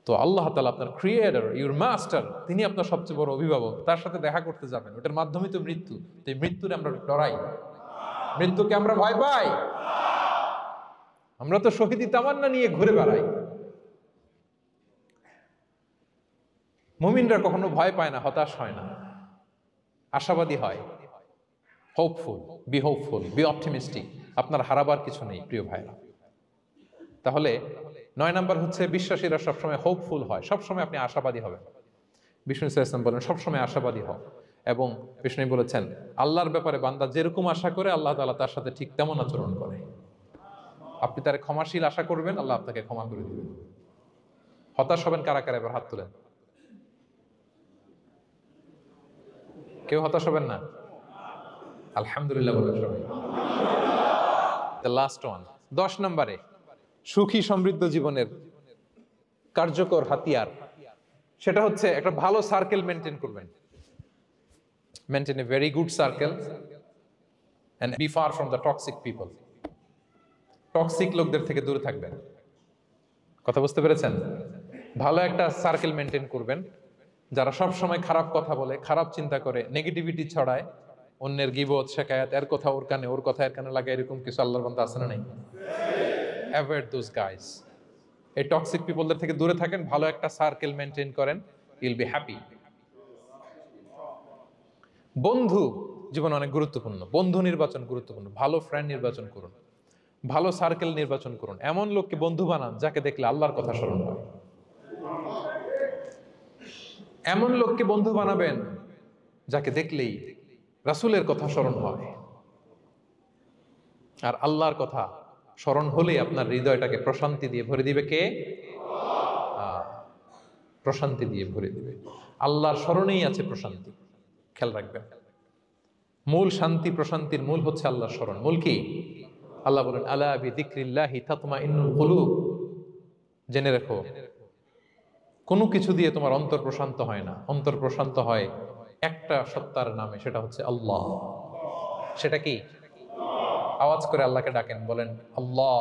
তো আল্লাহ তাআলা আপনার ক্রিয়েটর, ইউর মাস্টার, তিনি আপনার সবচেয়ে বড় অভিভাবক, তার সাথে দেখা করতে যাবেন। ওটার মাধ্যমে তো মৃত্যু। তো এই মৃত্যুরে আমরা ডরাই, মৃত্যুকে আমরা ভয় পাই। আমরা তো শহীদি তামান্না নিয়ে ঘুরে বেড়াই। মুমিনরা কখনো ভয় পায় না, হতাশ হয় না, আশাবাদী হয়। Hopeful, B optimistic. আপনার হারাবার কিছু নেই প্রিয় ভাইরা। তাহলে 9 নাম্বার হচ্ছে বিশ্বাসীরা সবসময় হোপফুল হয়, সবসময় আপনি আশাবাদী হবেন। বিষ্ণু ইসলাম বলেন সবসময় আশাবাদী হও। এবং বিষ্ণু বলেছেন আল্লাহর ব্যাপারে বান্দা যেরকম আশা করে আল্লাহ তাআলা তার সাথে ঠিক তেমন আচরণ করে। আপনি তার ক্ষমাশীল আশা করবেন, আল্লাহ আপনাকে ক্ষমা করে দিবেন। হতাশ হবেন কারা কারা? এবার হাত তুলেন। কেউ হতাশ হবেন না? আলহামদুলিল্লাহ বলেন সবাই। দ্য লাস্ট ওয়ান, 10 নম্বরে সুখী সমৃদ্ধ জীবনের কার্যকর হাতিয়ার, সেটা হচ্ছে একটা ভালো সার্কেল মেনটেন করবেন। Maintain a very good circle and be far from the toxic people. Toxic লোকদের থেকে দূরে থাকবেন। কথা বুঝতে পেরেছেন? ভালো একটা সার্কেল মেনটেন করবেন, যারা সব সময় খারাপ কথা বলে, খারাপ চিন্তা করে, নেগেটিভিটি ছড়ায়, অন্যের গীবত শেখায়াত, এর কথা ওর কানে, ওর কথা এর কানে লাগে, এরকম কিছু আল্লাহর বান্দা আছে না নাই? Avoid those guys. এই টক্সিক পিপলদের থেকে দূরে থাকেন, ভালো একটা সার্কেল মেনটেন করেন, ইউল বি হ্যাপি। বন্ধু জীবন অনেক গুরুত্বপূর্ণ, বন্ধু নির্বাচন গুরুত্বপূর্ণ। ভালো ফ্রেন্ড নির্বাচন করুন, ভালো সার্কেল নির্বাচন করুন, এমন লোককে বন্ধু বানান যাকে দেখলে আল্লাহর কথা স্মরণ হয়। এমন লোককে বন্ধু বানাবেন যাকে দেখলেই রাসূলের কথা স্মরণ হয়। আর আল্লাহর কথা স্মরণ হলেই আপনার হৃদয়টাকে প্রশান্তি দিয়ে ভরে দিবে কে? প্রশান্তি দিয়ে ভরে দিবে। আল্লাহর স্মরণেই আছে প্রশান্তি, খেয়াল রাখবেন। মূল শান্তি প্রশান্তির মূল হচ্ছে আল্লাহর স্মরণ। মূল কি? আল্লাহ বলেন আলা বিযিকরিল্লাহি তাতমাইন্নুল কুলুব। জেনে রেখো, কোনো কিছু দিয়ে তোমার অন্তর প্রশান্ত হয় না, অন্তর প্রশান্ত হয় একটা সত্তার নামে, সেটা হচ্ছে আল্লাহ। সেটা কি? আওয়াজ করে আল্লাহকে ডাকেন, বলেন আল্লাহ।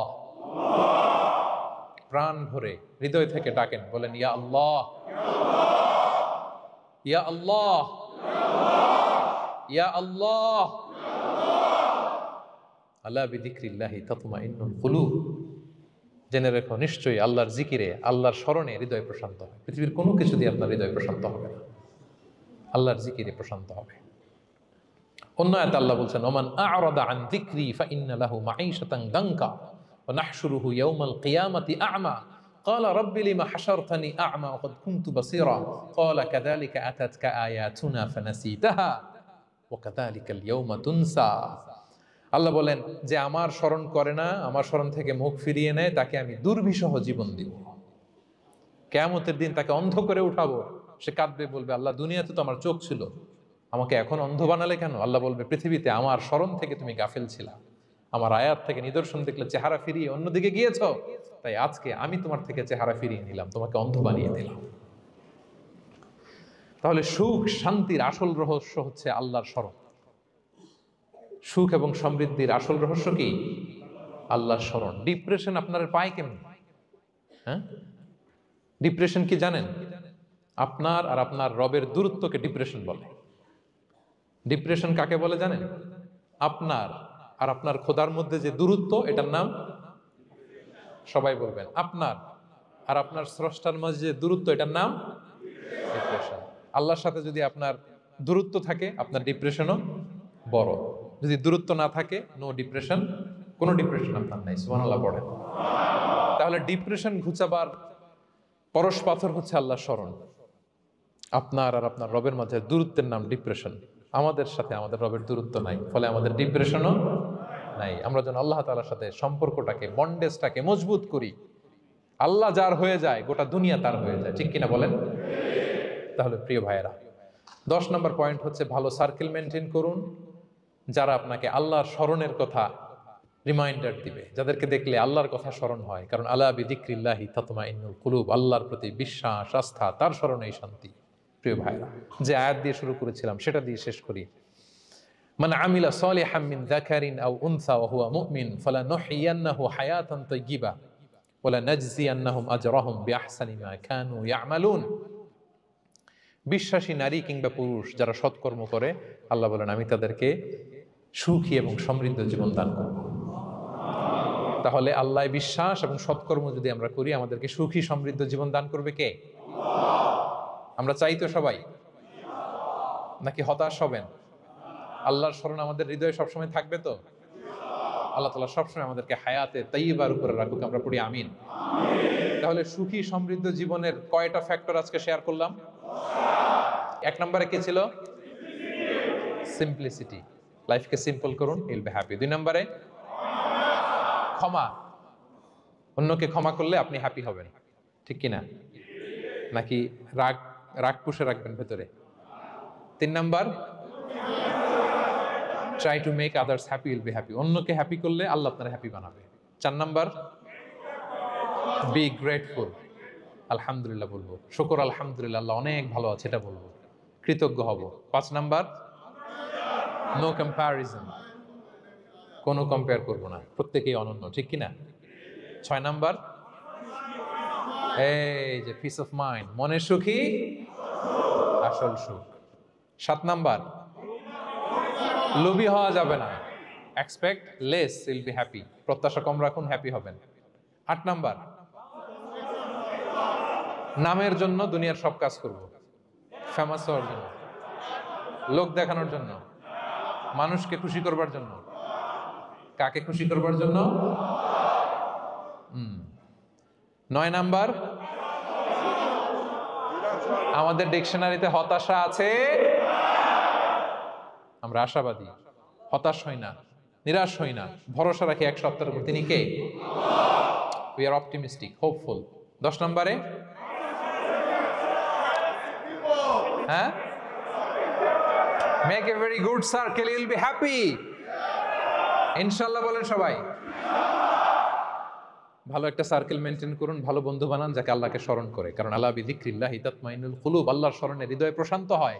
প্রাণ ভরে হৃদয় থেকে ডাকেন, বলেন ইয়া আল্লাহ, ইয়া আল্লাহ, ইয়া আল্লাহ। আলা বিযিকরিল্লাহি তাতমাইন্নুল কুলুব। জেনে রেখো, নিশ্চয়ই আল্লাহর জিকিরে, আল্লাহর স্মরণে হৃদয় প্রশান্ত হয়। পৃথিবীর কোনো কিছু দিয়ে আপনার হৃদয় প্রশান্ত হবে না, আল্লাহর জিকিরে প্রশান্ত হবে। অন্য আয়াতে আল্লাহ বলছেন ওমান আ'রাদা আন যিকরি ফাইন্না লাহু মাঈশাতান দানকা ওয়া নাহশুরুহু ইয়াওমাল কিয়ামাতি আ'মা ক্বালা রাব্বি লিমা হাশারতানি আ'মা ওয়া ক্বাদ কুনতু বাসীরা ক্বালা কাযালিকা আতাতকা আয়াতুনা ফানাসিতাহা ওয়া কাযালিকাল ইয়াওমা তুনসা। আল্লাহ বলেন, যে আমার স্মরণ করে না, আমার স্মরণ থেকে মুখ ফিরিয়ে নেয়, তাকে আমি দুর্বিষহ জীবন দিব। কিয়ামতের দিন তাকে অন্ধ করে উঠাবো। সে কাঁদবে, বলবে আল্লাহ দুনিয়াতে তো আমার চোখ ছিল, আমাকে এখন অন্ধ বানালে কেন? আল্লাহ বলবে পৃথিবীতে আমার স্মরণ থেকে তুমি গাফেল ছিলা, আমার আয়াত থেকে নিদর্শন দেখলে চেহারা ফিরিয়ে অন্যদিকে গিয়েছ, তাই আজকে আমি তোমার থেকে চেহারা ফিরিয়ে নিলাম, তোমাকে অন্ধ বানিয়ে দিলাম। তাহলে সুখ শান্তির আসল রহস্য হচ্ছে আল্লাহর স্মরণ। সুখ এবং সমৃদ্ধির আসল রহস্য কি? আল্লাহর স্মরণ। ডিপ্রেশন আপনার পায় কেমন? হ্যাঁ, ডিপ্রেশন কি জানেন? আপনার আর আপনার রবের দূরত্বকে ডিপ্রেশন বলে। ডিপ্রেশন কাকে বলে জানেন? আপনার আর আপনার খোদার মধ্যে যে দূরত্ব, এটার নাম, সবাই বলবেন, আপনার আর আপনার স্রষ্টার মাঝে যে দূরত্ব, এটার নাম ডিপ্রেশন। আল্লাহর সাথে যদি আপনার দূরত্ব থাকে, আপনার ডিপ্রেশনও বড়। যদি দূরত্ব না থাকে, নো ডিপ্রেশন, কোনো ডিপ্রেশন আপনার নাই। সুবহানাল্লাহ পড়েন। তাহলে ডিপ্রেশন ঘুচাবার পরশ পাথর হচ্ছে আল্লাহর স্মরণ। আপনার আর আপনার রবের মাঝে দূরত্বের নাম ডিপ্রেশন। আমাদের সাথে আমাদের রবের দূরত্ব নাই, ফলে আমাদের ডিপ্রেশনও নাই। আমরা যেন আল্লাহ তাআলার সাথে সম্পর্কটাকে, বন্ডেজটাকে মজবুত করি। আল্লাহ যার হয়ে যায়, গোটা দুনিয়া তার হয়ে যায়। ঠিক কিনা বলেন? তাহলে প্রিয় ভাইয়েরা, 10 নম্বর পয়েন্ট হচ্ছে ভালো সার্কেল মেনটেন করুন, যারা আপনাকে আল্লাহর স্মরণের কথা রিমাইন্ডার দিবে, যাদেরকে দেখলে আল্লাহর কথা স্মরণ হয়। কারণ আলা বিযিকরিল্লাহি তাতমাইন্নুল কুলুব, আল্লাহর প্রতি বিশ্বাস, আস্থা, তার স্মরণেই শান্তি। প্রিয় ভাইরা, যে আয়াত দিয়ে শুরু করেছিলাম সেটা দিয়ে শেষ করি। মান আমিলা সালিহাম মিন যাকারিন আও উনসা ওয়া হুয়া মুমিন ফালানুহইয়ান্নাহু হায়াতান তাইয়্যিবা ওয়া লানাজজিয়ান্নাহুম আজরাহুম বিআহসানি মা কানু ইয়ামালুন। বিশ্বাসী নারী কিংবা পুরুষ যারা সৎকর্ম করে, আল্লাহ বলেন আমি তাদেরকে সুখী এবং সমৃদ্ধ জীবন দান করব। তাহলে আল্লাহ বিশ্বাস এবং সৎকর্ম যদি আমরা করি, আমাদেরকে সুখী সমৃদ্ধ জীবন দান করবে কে? আমরা চাই তো সবাই, নাকি হতাশ হবেন? আল্লাহর স্মরণ আমাদের হৃদয়ে সবসময় থাকবে তো? আল্লাহ তাআলা সবসময় আমাদেরকে হায়াতে তাইয়্যিবার উপরে রাখুক, আমরা পড়ি আমিন। তাহলে সুখী সমৃদ্ধ জীবনের কয়টা ফ্যাক্টর আজকে শেয়ার করলাম? 1 নম্বরে কি ছিল? সিম্পলিসিটি। লাইফকে সিম্পল করুন, ইউল বি হ্যাপি। 2 নম্বরে ক্ষমা। অন্যকে ক্ষমা করলে আপনি হ্যাপি হবেন, ঠিক কিনা? নাকি রাগ রাগ পুষে রাখবেন ভেতরে? 3 number, try to make others happy, will be happy. অন্যকে হ্যাপি করলে আল্লাহ আপনার হ্যাপি বানাবে। 4 নাম্বার, বি গ্রেটফুল। আলহামদুলিল্লাহ বলবো, শুকর আলহামদুলিল্লাহ, আল্লাহ অনেক ভালো আছে, এটা বলবো, কৃতজ্ঞ হব। 5 নাম্বার, নো কম্প্যারিজন, কোনো কম্পেয়ার করবো না, প্রত্যেকেই অনন্য, ঠিক কিনা? 6 নাম্বার, এই যে পিস অফ মাইন্ড, মনের সুখী আসল সুখ। 7 নাম্বার, লোভী হওয়া যাবে না। Expect less, will be happy. প্রত্যাশা কম রাখুন, হ্যাপি হবেন। 8 নাম্বার, নামের জন্য দুনিয়ার সব কাজ করব, ফেমাস হওয়ার জন্য, লোক দেখানোর জন্য, মানুষকে খুশি করবার জন্য। কাকে খুশি করবার জন্য? 9 নাম্বার, আমাদের ডিকশনারিতে হতাশা আছে, আমরা আশাবাদী, হতাশ হই না, নিরাশ হই না, ভরসা রাখি এক সত্তার উপর। তিনি কে? We are optimistic, hopeful. 10 নম্বরে, হ্যাঁ, make a very good circle, you will be happy. ইনশাআল্লাহ বলেন সবাই। ভালো একটা সার্কেল মেনটেন করুন, ভালো বন্ধু বানান যাকে আল্লাহকে স্মরণ করে, কারণ আল্লাহ বিযিক্রিল্লাহি তাতমাইনুল কুলুব, আল্লাহর স্মরণে হৃদয় প্রশান্ত হয়,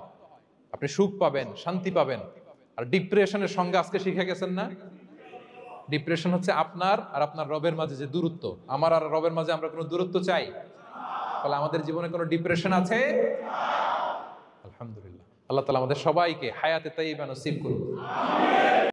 আপনি সুখ পাবেন, শান্তি পাবেন। আর ডিপ্রেশনের সংজ্ঞা আজকে শিখে গেছেন না? ডিপ্রেশন হচ্ছে আপনার আর আপনার রবের মাঝে যে দূরত্ব। আমার আর রবের মাঝে আমরা কোনো দূরত্ব চাই? তাহলে আমাদের জীবনে কোনো ডিপ্রেশন আছে? আলহামদুলিল্লাহ, আল্লাহ তাআলা আমাদের সবাইকে হায়াতে তাইয়্যিবা নসিব করুন।